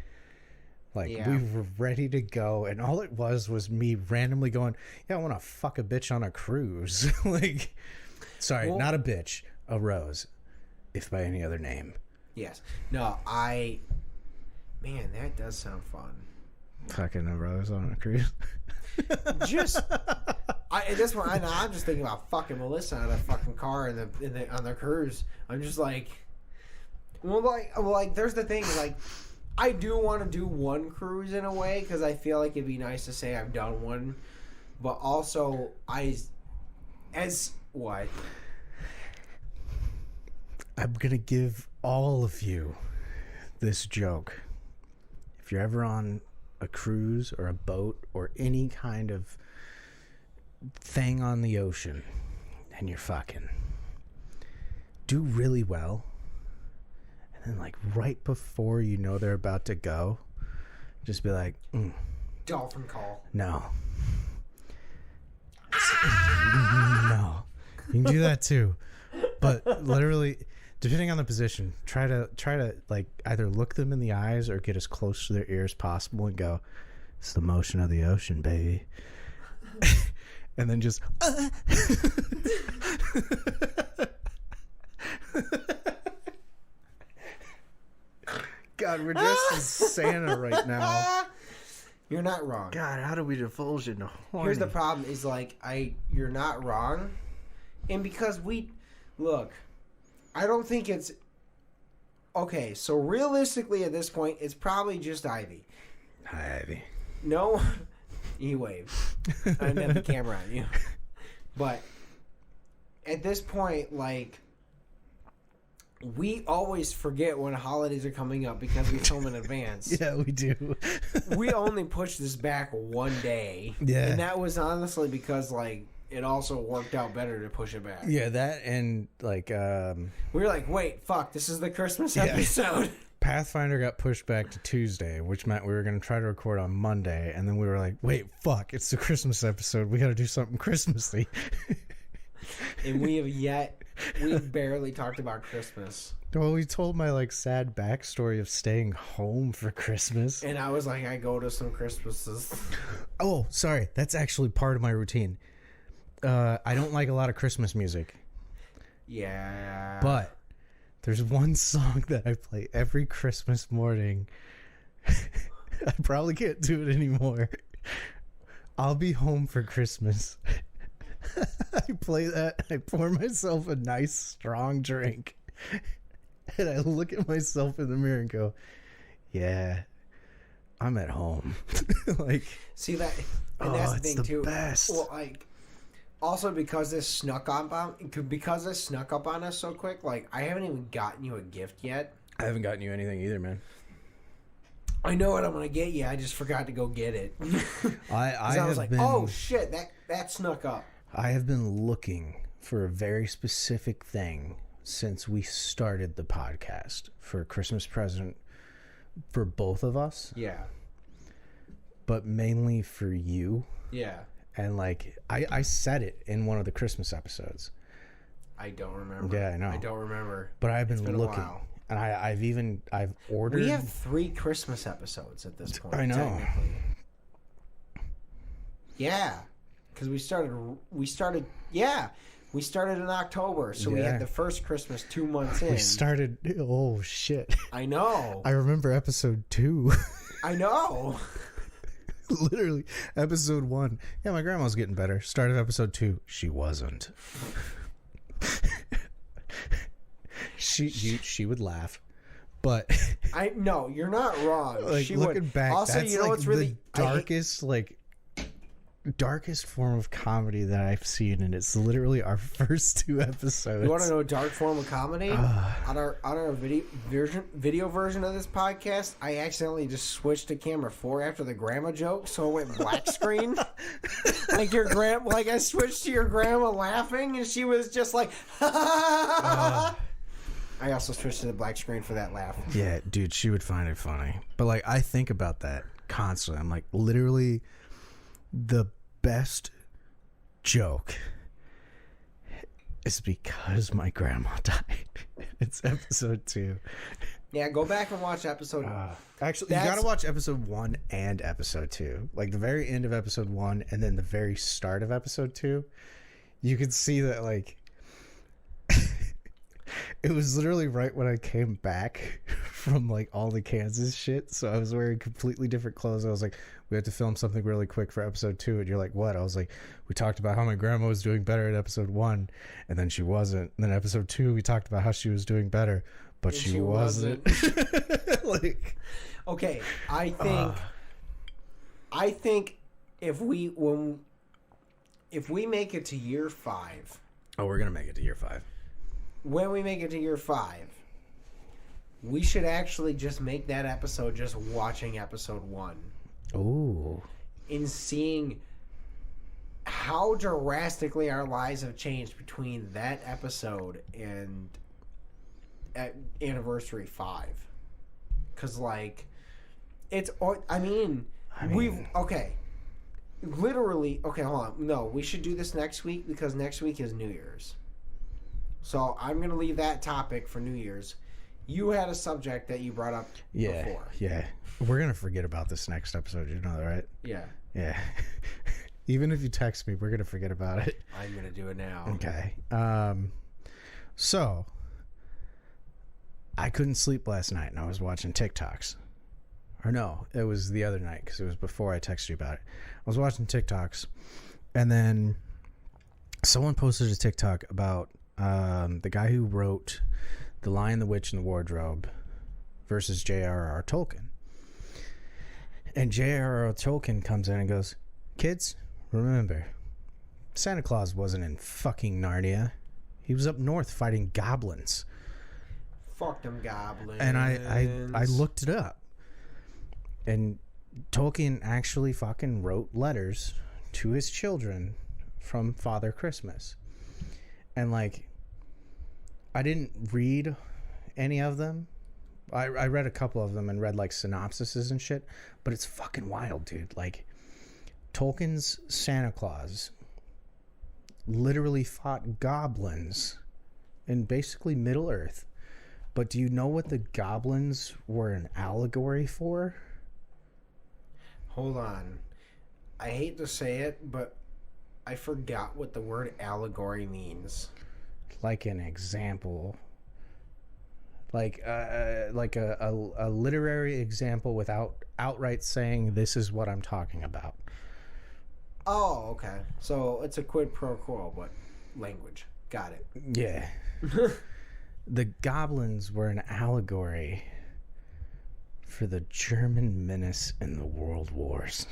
Like, we were ready to go, and all it was me randomly going, yeah, I want to fuck a bitch on a cruise. Like, sorry, not a bitch, a rose, if by any other name. Yes. No, man, that does sound fun. Fucking a rose on a cruise. At this point, I'm just thinking about fucking Melissa in a fucking car on the cruise. I'm just like, there's the thing, like, I do want to do one cruise in a way, because I feel like it'd be nice to say I've done one, but also what? I'm gonna give all of you this joke. If you're ever on a cruise or a boat or any kind of thing on the ocean and you're fucking, do really well, and then like right before you know they're about to go, just be like, dolphin call. No. No. You can do that too. But literally, depending on the position, try to like either look them in the eyes or get as close to their ear as possible and go, it's the motion of the ocean, baby. And then just God, we're just as Santa right now. You're not wrong. God, how do we divulge into horny? Here's the problem is like you're not wrong. And because look, I don't think it's okay, so realistically at this point it's probably just Ivy. Hi, Ivy. No, you wave. I didn't have the camera on you. But at this point, like, we always forget when holidays are coming up because we film in advance. Yeah, we do. We only pushed this back one day. Yeah. And that was honestly because, like, it also worked out better to push it back. Yeah, that and, like... we were like, wait, fuck, this is the Christmas episode. Pathfinder got pushed back to Tuesday, which meant we were going to try to record on Monday, and then we were like, wait, fuck, it's the Christmas episode. We got to do something Christmassy. And we've barely talked about Christmas. Well, we told my, like, sad backstory of staying home for Christmas. And I was like, I go to some Christmases. Oh, sorry. That's actually part of my routine. I don't like a lot of Christmas music. Yeah. But there's one song that I play every Christmas morning. I probably can't do it anymore. I'll be home for Christmas. play that. I pour myself a nice strong drink, and I look at myself in the mirror and go, "Yeah, I'm at home." Like, see that, and that's the thing too. Best. Well, like, also because this snuck up on us so quick. Like, I haven't even gotten you a gift yet. I haven't gotten you anything either, man. I know what I'm gonna get you. I just forgot to go get it. I was like, oh shit, that snuck up. I have been looking for a very specific thing since we started the podcast for a Christmas present for both of us. Yeah. But mainly for you. Yeah. And like I said it in one of the Christmas episodes. I don't remember. Yeah, I know. I don't remember. But I've been looking. A while. And I've ordered. We have 3 Christmas episodes at this point. I know. Yeah, because we started in October, so we had the first Christmas 2 months in. We started. Oh shit! I know. I remember episode 2. I know. Literally, episode 1. Yeah, my grandma's getting better. Start of episode 2, she wasn't. She would laugh, but I no, you're not wrong. Like, she looking would. back, Also, that's you know like what's really the darkest form of comedy that I've seen, and it's literally our first 2 episodes. You want to know a dark form of comedy? On our video version of this podcast, I accidentally just switched to camera 4 after the grandma joke, so it went black screen. Like I switched to your grandma laughing, and she was just like, I also switched to the black screen for that laugh. Yeah, dude, she would find it funny. But like, I think about that constantly. I'm like, literally, the best joke is because my grandma died. It's episode 2. Yeah, go back and watch episode. Actually, you gotta watch episode 1 and episode 2. Like the very end of episode 1 and then the very start of episode 2. You can see that, like, it was literally right when I came back from like all the Kansas shit. So I was wearing completely different clothes. I was like, we had to film something really quick for episode 2. And you're like, what? I was like, we talked about how my grandma was doing better in episode 1, and then she wasn't. And then episode 2, we talked about how she was doing better, but she wasn't. Like, okay, I think if we make it to year 5. Oh, we're gonna make it to year 5. When we make it to year 5, we should actually just make that episode just watching episode 1. Ooh. And seeing how drastically our lives have changed between that episode and at anniversary 5. Because, like, literally, okay, hold on. No, we should do this next week because next week is New Year's. So I'm going to leave that topic for New Year's. You had a subject that you brought up before. Yeah. We're going to forget about this next episode. You know that, right? Yeah. Yeah. Even if you text me, we're going to forget about it. I'm going to do it now. Okay. So, I couldn't sleep last night, and I was watching TikToks. Or no, it was the other night, because it was before I texted you about it. I was watching TikToks, and then someone posted a TikTok about the guy who wrote The Lion, the Witch, and the Wardrobe versus J.R.R. Tolkien. And J.R.R. Tolkien comes in and goes, kids, remember, Santa Claus wasn't in fucking Narnia. He was up north fighting goblins. Fuck them goblins. And I looked it up. And Tolkien actually fucking wrote letters to his children from Father Christmas. And, like, I didn't read any of them. I read a couple of them and read, like, synopsises and shit. But it's fucking wild, dude. Like, Tolkien's Santa Claus literally fought goblins in basically Middle Earth. But do you know what the goblins were an allegory for? Hold on. I hate to say it, but I forgot what the word allegory means. Like an example. Like a literary example without outright saying this is what I'm talking about. Oh, okay. So it's a quid pro quo, but language. Got it. Yeah. The goblins were an allegory for the German menace in the World Wars.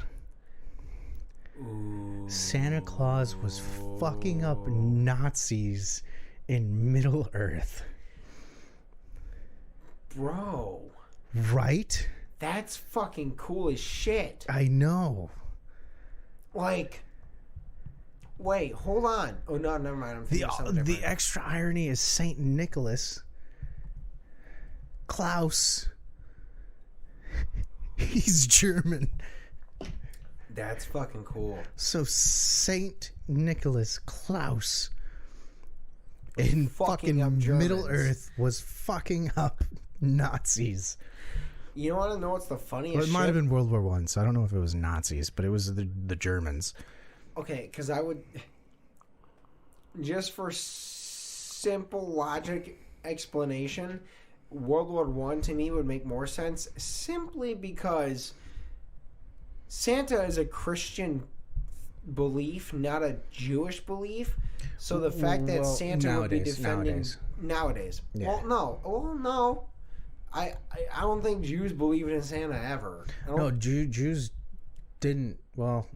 Ooh. Santa Claus was fucking up Nazis in Middle Earth. Bro. Right? That's fucking cool as shit. I know. Like, wait, hold on. Oh, no, never mind. I'm thinking something different. The extra irony is Saint Nicholas, Klaus, he's German. That's fucking cool. So Saint Nicholas Klaus in fucking Middle Earth was fucking up Nazis. You want to know what's the funniest Well, it shit? might have been World War One, so I don't know if it was Nazis, but it was the Germans. Okay, because I would... Just for simple logic explanation, World War One to me would make more sense simply because Santa is a Christian belief, not a Jewish belief. So the fact that Santa would be defending... Nowadays. Yeah. Well, no. I don't think Jews believed in Santa ever. No, Jews didn't. Well,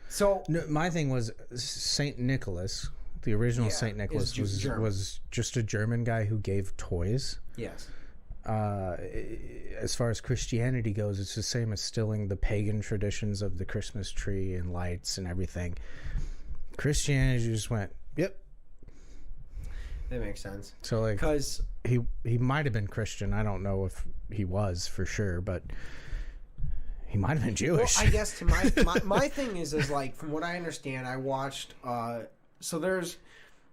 so no, my thing was Saint Nicholas. The original Saint Nicholas was just a German guy who gave toys. Yes. As far as Christianity goes, it's the same as stilling the pagan traditions of the Christmas tree and lights and everything. Christianity just went, yep. That makes sense. So like, because he might have been Christian. I don't know if he was for sure, but he might have been Jewish. Well, I guess to my thing is like, from what I understand, I watched. So there's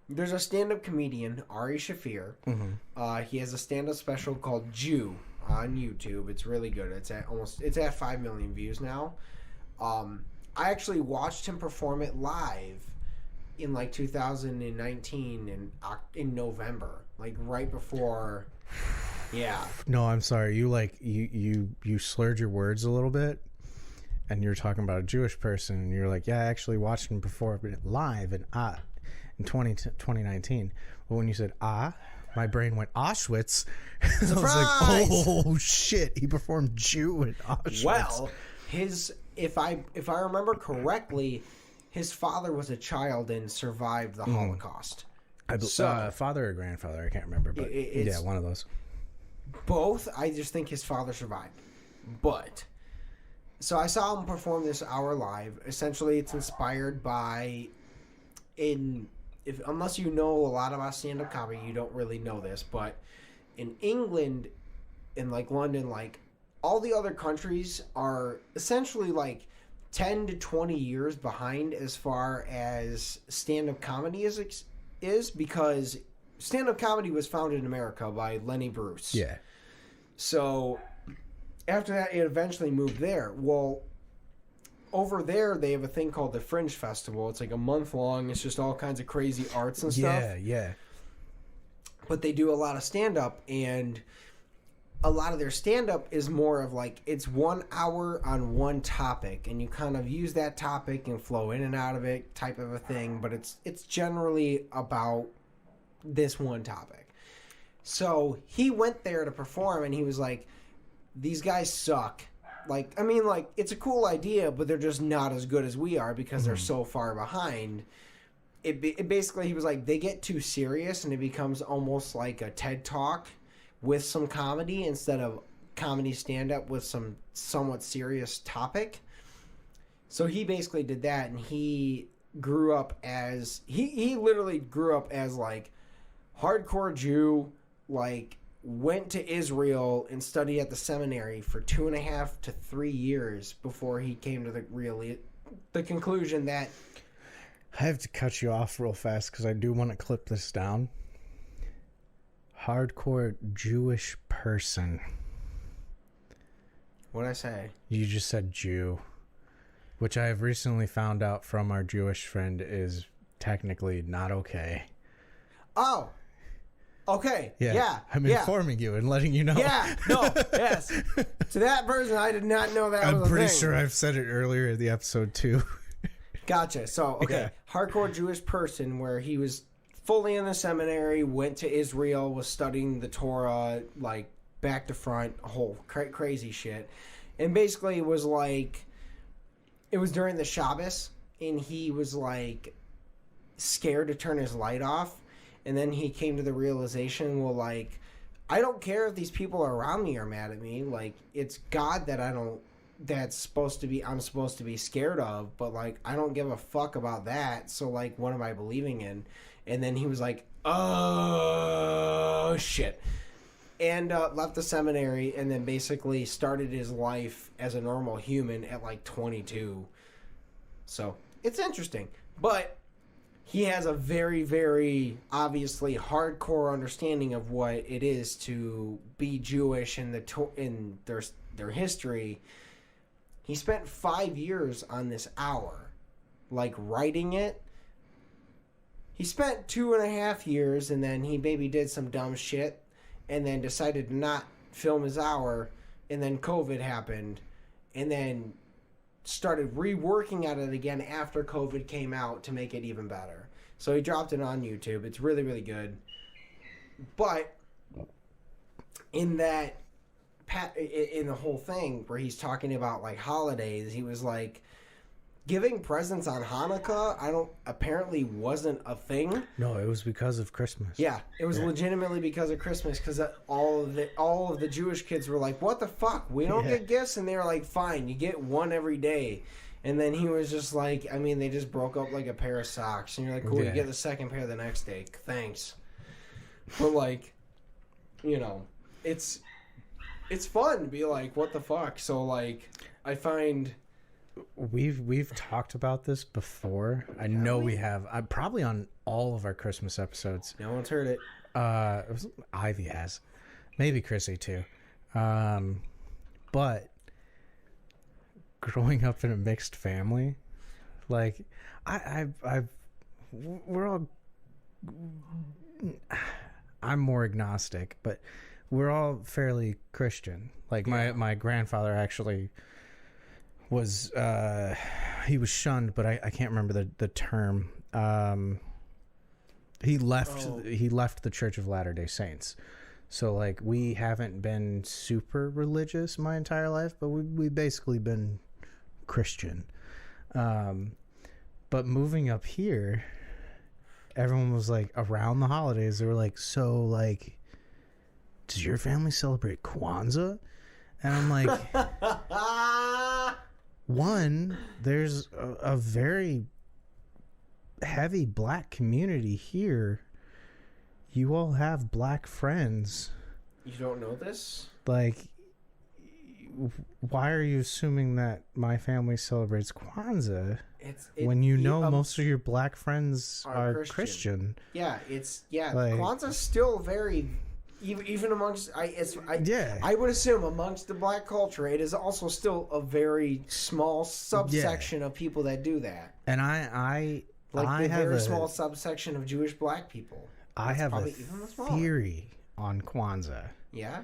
a stand-up comedian, Ari Shafir. Mm-hmm. He has a stand-up special called Jew on YouTube. It's really good. It's at 5 million views now. I actually watched him perform it live in like 2019 in November, like right before. Yeah. No, I'm sorry. You slurred your words a little bit, and you're talking about a Jewish person, and you're like, yeah, I actually watched him perform it live in 2019. But when you said my brain went Auschwitz. I was like, oh shit, he performed Jew in Auschwitz. Well, if I remember correctly, his father was a child and survived the Holocaust. Father or grandfather, I can't remember, but yeah, one of those. Both. I just think his father survived. But so I saw him perform this hour live. Essentially, it's inspired by unless you know a lot about stand-up comedy, you don't really know this, but in England, in like London, like all the other countries are essentially like 10 to 20 years behind as far as stand-up comedy is because stand-up comedy was founded in America by Lenny Bruce. Yeah. So after that, it eventually moved there. Well, over there, they have a thing called the Fringe Festival. It's like a month long. It's just all kinds of crazy arts and stuff. Yeah. But they do a lot of stand-up, and a lot of their stand-up is more of like, it's 1 hour on one topic, and you kind of use that topic and flow in and out of it type of a thing, but it's generally about this one topic. So he went there to perform, and he was like, these guys suck. Like, I mean, like, it's a cool idea, but they're just not as good as we are because they're so far behind. It basically, he was like, they get too serious, and it becomes almost like a TED Talk with some comedy instead of comedy stand-up with some somewhat serious topic. So he basically did that, and he grew up as... He literally grew up as, like, hardcore Jew, like, went to Israel and studied at the seminary for 2.5 to 3 years before he came to the conclusion that... I have to cut you off real fast because I do want to clip this down. Hardcore Jewish person. What'd I say? You just said Jew, which I have recently found out from our Jewish friend is technically not okay. Oh, okay. Yeah. I'm informing you and letting you know. Yeah. No. Yes. To that person, I did not know that was a thing. I'm pretty sure I've said it earlier in the episode too. Gotcha. So, okay. Yeah. Hardcore Jewish person where he was fully in the seminary, went to Israel, was studying the Torah, like, back to front, whole crazy shit. And basically it was like, it was during the Shabbos, and he was, like, scared to turn his light off. And then he came to the realization, well, like, I don't care if these people around me are mad at me. Like, it's God that I'm supposed to be scared of, but, like, I don't give a fuck about that. So, like, what am I believing in? And then he was like, oh, shit. And left the seminary and then basically started his life as a normal human at, like, 22. So, it's interesting. But he has a very, very obviously hardcore understanding of what it is to be Jewish in their history. He spent 5 years on this hour, like, writing it. He spent 2.5 years, and then he maybe did some dumb shit, and then decided to not film his hour, and then COVID happened, and then started reworking at it again after COVID came out to make it even better. So he dropped it on YouTube. It's really, really good. But in the whole thing where he's talking about, like, holidays, he was like, giving presents on Hanukkah apparently wasn't a thing. No, it was because of Christmas. Yeah, it was legitimately because of Christmas, because all of the Jewish kids were like, what the fuck? We don't get gifts? And they were like, fine, you get one every day. And then he was just like, I mean, they just broke up like a pair of socks. And you're like, cool, you get the second pair the next day. Thanks. But, like, you know, it's fun to be like, what the fuck? So, like, I find... We've talked about this before. I know we have. I'm probably on all of our Christmas episodes. No one's heard it. Ivy has. Maybe Chrissy too. But growing up in a mixed family, like we're all, I'm more agnostic, but we're all fairly Christian. Like my grandfather actually was, he was shunned, but I can't remember the term. He left the Church of Latter-day Saints. So, like, we haven't been super religious my entire life, but we basically been Christian. But moving up here, everyone was like, around the holidays, they were like, so, like, does your family celebrate Kwanzaa? And I'm like, one, there's a very heavy black community here. You all have black friends. You don't know this? Like, why are you assuming that my family celebrates Kwanzaa when you know most of your black friends are Christian? Yeah, like, Kwanzaa's still very, even amongst, I would assume amongst the black culture, it is also still a very small subsection of people that do that. And I have a very small subsection of Jewish black people. I have a theory on Kwanzaa. Yeah?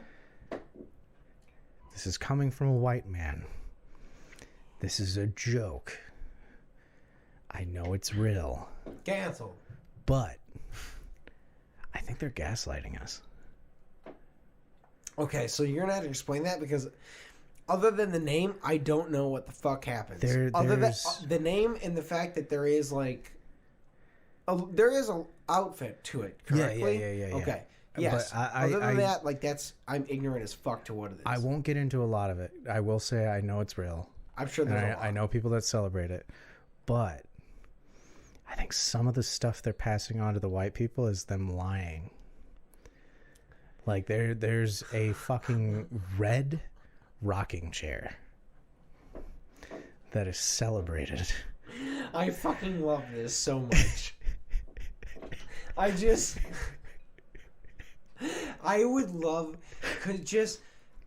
This is coming from a white man. This is a joke. I know it's real. Cancel. But I think they're gaslighting us. Okay, so you're going to have to explain that, because other than the name, I don't know what the fuck happens. Other than the name and the fact that there is, like, there is an outfit to it, correctly? Yeah. Okay. Yes. But other than that, like, I'm ignorant as fuck to what it is. I won't get into a lot of it. I will say I know it's real. I'm sure there's a lot. I know people that celebrate it. But I think some of the stuff they're passing on to the white people is them lying. Like, there's a fucking red rocking chair that is celebrated. I fucking love this so much. I would love, just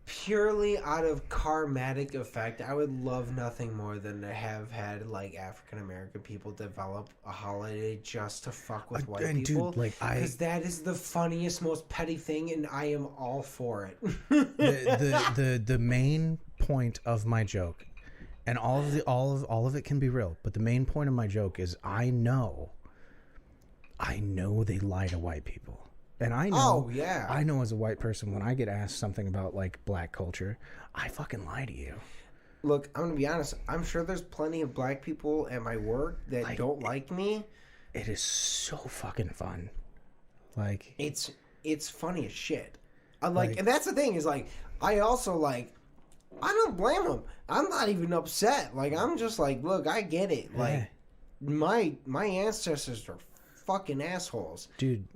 purely out of karmatic effect, I would love nothing more than to have had, like, African American people develop a holiday just to fuck with white people. Dude, like, because that is the funniest, most petty thing, and I am all for it. the main point of my joke, and all of it can be real, but the main point of my joke is I know I know they lie to white people. And I know, Oh, yeah. I know as a white person, when I get asked something about like black culture, I fucking lie to you. Look, I'm going to be honest. I'm sure there's plenty of black people at my work that don't like me. It is so fucking fun. Like, It's funny as shit. And that's the thing is like, I also like, I don't blame them. I'm not even upset. Like, I'm just like, look, I get it. Like, my ancestors are fucking assholes. Dude.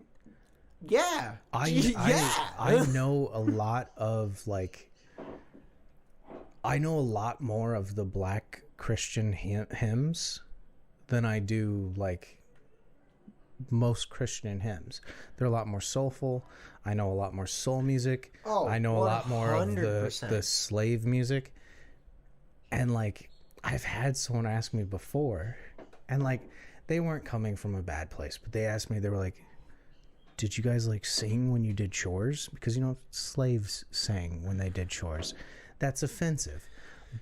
Yeah. I know a lot of like, I know a lot more of the black Christian hymns than I do like most Christian hymns. They're a lot more soulful. I know a lot more soul music. Oh, I know 100%. A lot more of the slave music. And like, I've had someone ask me before, and like, they weren't coming from a bad place, but they asked me, they were like, did you guys like sing when you did chores? Because, you know, slaves sang when they did chores. That's offensive.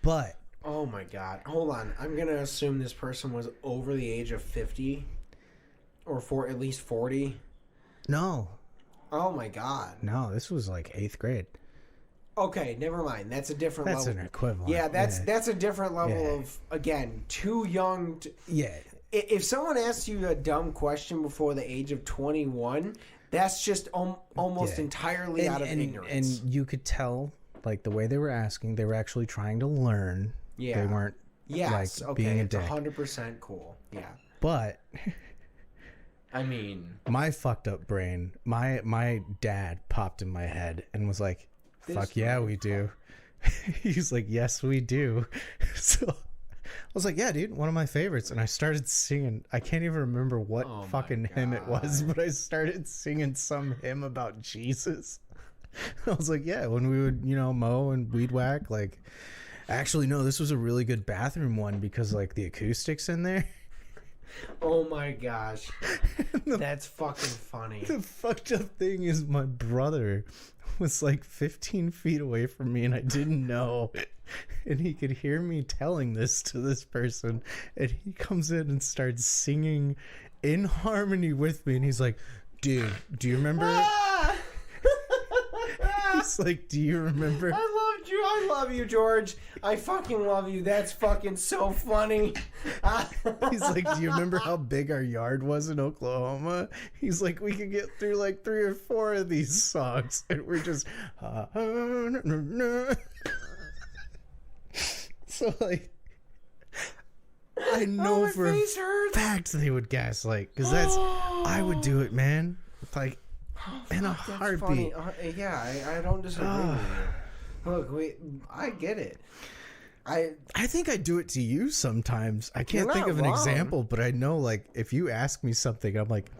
But oh my God, hold on. I'm gonna assume this person was over the age of 50 or for at least 40. No. Oh my God. No, this was like 8th grade. Okay, never mind. That's a different level. That's an equivalent. Yeah, that's a different level of, again, too young. Yeah. If someone asks you a dumb question before the age of 21, that's just almost entirely out of ignorance. And you could tell, like, the way they were asking, they were actually trying to learn. Yeah. They weren't, being a dick. 100% cool. Yeah. But I mean, my fucked up brain, my dad popped in my head and was like, fuck yeah, we do. He's like, yes, we do. So I was like, yeah, dude, one of my favorites. And I started singing. I can't even remember what fucking hymn it was, but I started singing some hymn about Jesus. I was like, yeah, when we would, mow and weed whack, like, actually, no, this was a really good bathroom one because, like, the acoustics in there. Oh my gosh. That's fucking funny. The fucked up thing is my brother was like 15 feet away from me and I didn't know. And he could hear me telling this to this person. And he comes in and starts singing in harmony with me. And he's like, dude, do you remember? He's like, do you remember? I love you, George. I fucking love you. That's fucking so funny. He's like, do you remember how big our yard was in Oklahoma? He's like, we could get through like 3 or 4 of these songs. And we're just... So, like... I know for a fact they would gaslight. Because that's... I would do it, man. Like, in a heartbeat. Yeah, I don't disagree with you. Look, I get it. I think I do it to you sometimes. I can't think of an example, but I know, like, if you ask me something, I'm like,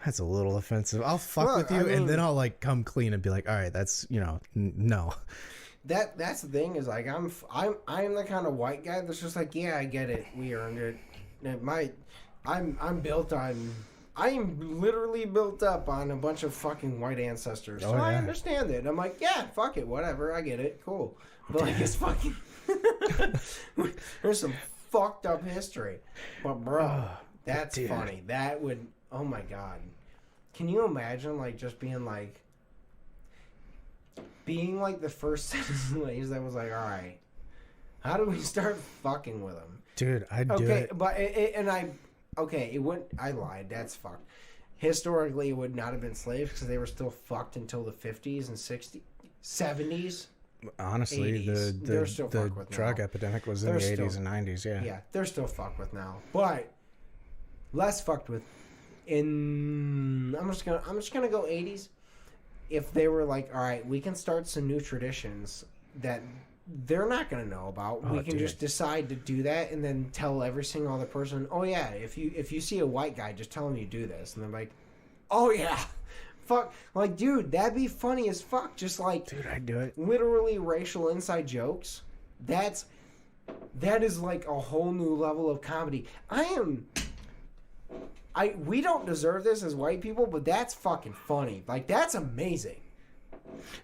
that's a little offensive. I'll fuck with you, and then I'll, like, come clean and be like, all right, that's, no. That's the thing is, like, I'm the kind of white guy that's just like, yeah, I get it. We earned it. I'm built on... I am literally built up on a bunch of fucking white ancestors. So I understand it. I'm like, yeah, fuck it, whatever. I get it. Cool. But like, it's fucking... There's some fucked up history. But bro, that's funny. That would... Oh my God. Can you imagine, like, just being like the first set of slaves that was like, all right, how do we start fucking with them? Dude, I'd do it. Okay, it wouldn't... I lied. That's fucked. Historically, it would not have been slaves because they were still fucked until the 50s and 60s, 70s. Honestly, 80s. the drug epidemic was in the 80s and 90s, yeah. Yeah, they're still fucked with now. But less fucked with in... I'm just gonna go 80s. If they were like, all right, we can start some new traditions that... they're not going to know about. We can just decide to do that and then tell every single other person, oh yeah, if you see a white guy, just tell him you do this. And they're like, oh yeah, fuck. Like, dude, that'd be funny as fuck. Just like, dude, I'd do it. Literally racial inside jokes. That is like a whole new level of comedy. We don't deserve this as white people, but that's fucking funny. Like, that's amazing.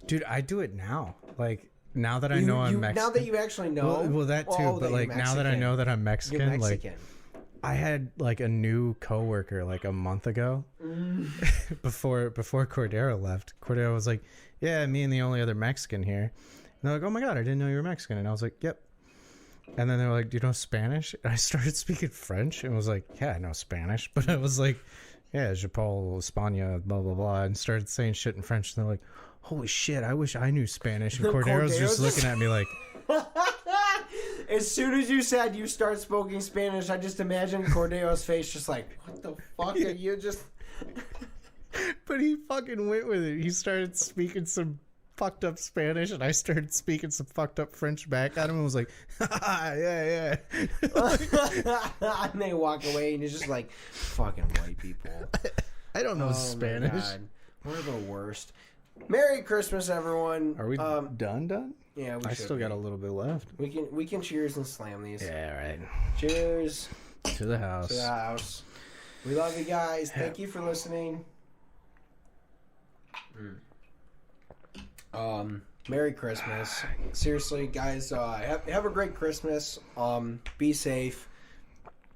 Dude, I do it now. Like, now that I know I'm Mexican. Now that you actually know. Well, that too. But like now that I know that I'm Mexican, like I had like a new coworker like a month ago before Cordero left. Cordero was like, yeah, me and the only other Mexican here. And they're like, oh my God, I didn't know you were Mexican. And I was like, yep. And then they were like, do you know Spanish? And I started speaking French and was like, yeah, I know Spanish. But I was like, yeah, je parle España, blah, blah, blah. And started saying shit in French. And they're like, holy shit, I wish I knew Spanish. And Cordero's just looking at me like... As soon as you said you start speaking Spanish, I just imagined Cordero's face just like, what the fuck are you just... But he fucking went with it. He started speaking some fucked up Spanish, and I started speaking some fucked up French back at him and was like, yeah. And they walk away, and you're just like, fucking white people. I don't know Spanish. My God. We're the worst. Merry Christmas, everyone. Are we done? Yeah, I still got a little bit left. We can cheers and slam these. Yeah, right. Cheers. To the house. To the house. We love you guys. Thank you for listening. Merry Christmas. Seriously, guys, have a great Christmas. Be safe.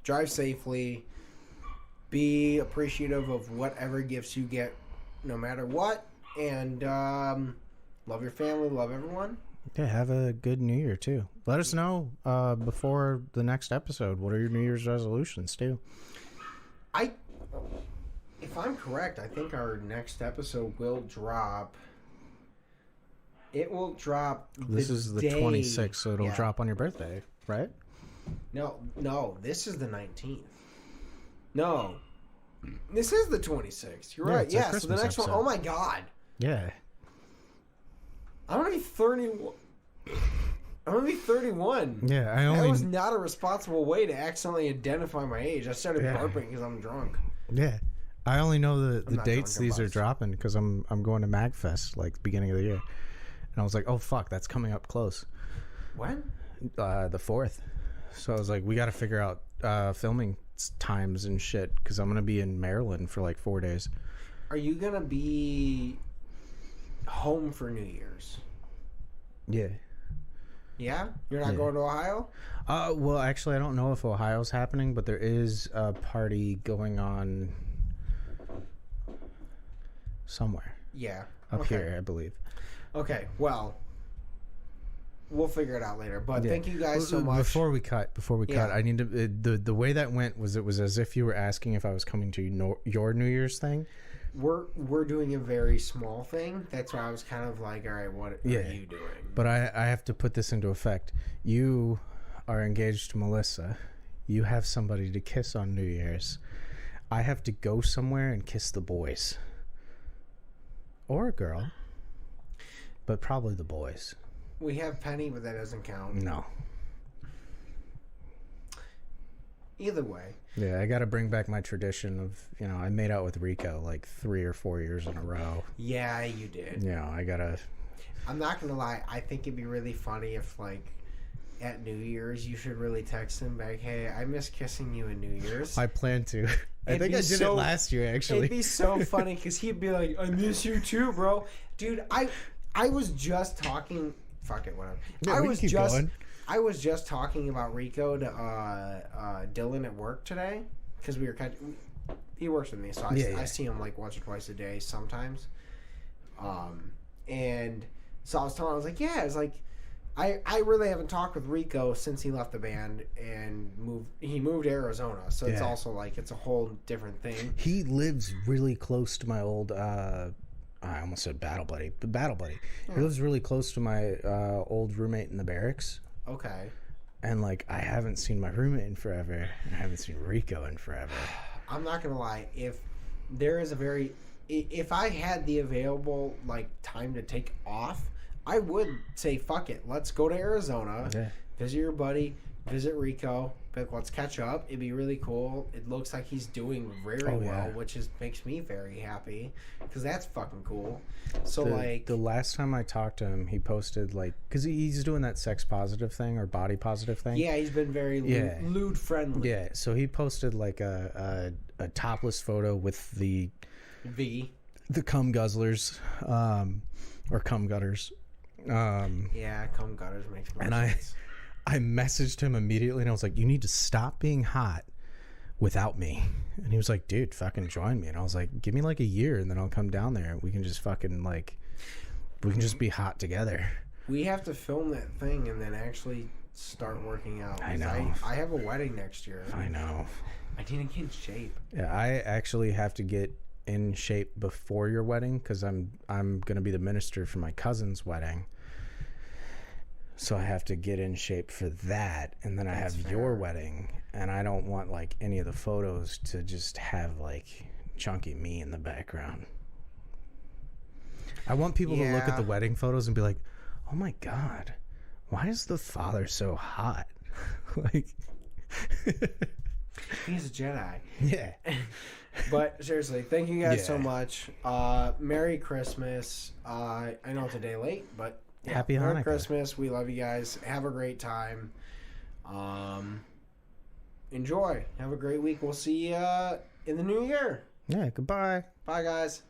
Drive safely. Be appreciative of whatever gifts you get, no matter what. And love your family. Love everyone. Yeah, have a good New Year, too. Let us know before the next episode. What are your New Year's resolutions, too? If I'm correct, I think our next episode will drop... It will drop. This is the 26th, so it'll drop on your birthday, right? No. This is the 19th. No, this is the 26th. You're right. Yeah. So the next one. Oh my God. Yeah. I'm gonna be 31. I'm gonna be 31. Yeah, That was not a responsible way to accidentally identify my age. I started burping because I'm drunk. Yeah. I only know the dates these are dropping because I'm going to MagFest like beginning of the year. And I was like, oh, fuck, that's coming up close. When? The 4th. So I was like, we got to figure out filming times and shit because I'm going to be in Maryland for like 4 days. Are you going to be home for New Year's? Yeah. Yeah? You're not going to Ohio? Well, actually, I don't know if Ohio's happening, but there is a party going on somewhere. Yeah. Up here, I believe. Okay, well, we'll figure it out later. But thank you guys so much. Before we cut, I need to. The way that went was it was as if you were asking if I was coming to your New Year's thing. We're doing a very small thing. That's why I was kind of like, all right, what are you doing? But I have to put this into effect. You are engaged to Melissa. You have somebody to kiss on New Year's. I have to go somewhere and kiss the boys. Or a girl. But probably the boys. We have Penny, but that doesn't count. No. Either way. Yeah, I got to bring back my tradition of, I made out with Rico like 3 or 4 years in a row. Yeah, you did. Yeah, I got to... I'm not going to lie. I think it'd be really funny if, like, at New Year's, you should really text him back, hey, I miss kissing you in New Year's. I plan to. I think I did it last year, actually. It'd be so funny because he'd be like, I miss you too, bro. Dude, I was just talking... Fuck it, whatever. Yeah, I was just talking about Rico to Dylan at work today because we were he works with me, so I see him like once or twice a day sometimes. And so I was like, yeah, it's like I really haven't talked with Rico since he left the band and moved to Arizona, so it's also like it's a whole different thing. He lives really close to my old I almost said battle buddy. Yeah. He lives really close to my old roommate in the barracks. Okay. And, like, I haven't seen my roommate in forever. I haven't seen Rico in forever. I'm not going to lie. If I had the available, like, time to take off, I would say, fuck it. Let's go to Arizona, visit your buddy, visit Rico. Like, let's catch up. It'd be really cool. It looks like he's doing very well, which makes me very happy because that's fucking cool. So, the last time I talked to him, he posted, like, because he's doing that sex positive thing or body positive thing. Yeah, he's been very lewd friendly. Yeah, so he posted, like, a topless photo with the cum guzzlers, or cum gutters. Yeah, cum gutters makes more sense. I messaged him immediately and I was like, you need to stop being hot without me. And he was like, dude, fucking join me. And I was like, give me like a year and then I'll come down there. We can just fucking like, we can just be hot together. We have to film that thing and then actually start working out. I know. I have a wedding next year. I know. I need to get in shape. Yeah, I actually have to get in shape before your wedding because I'm going to be the minister for my cousin's wedding. So I have to get in shape for that, and then I have your wedding, and I don't want like any of the photos to just have like chunky me in the background. I want people to look at the wedding photos and be like, "Oh my God, why is the father so hot?" Like, he's a Jedi. Yeah. But seriously, thank you guys so much. Merry Christmas. I know it's a day late, but. Yeah, Happy Hanukkah. Merry Christmas. We love you guys. Have a great time. Enjoy. Have a great week. We'll see you in the new year. Yeah, goodbye. Bye, guys.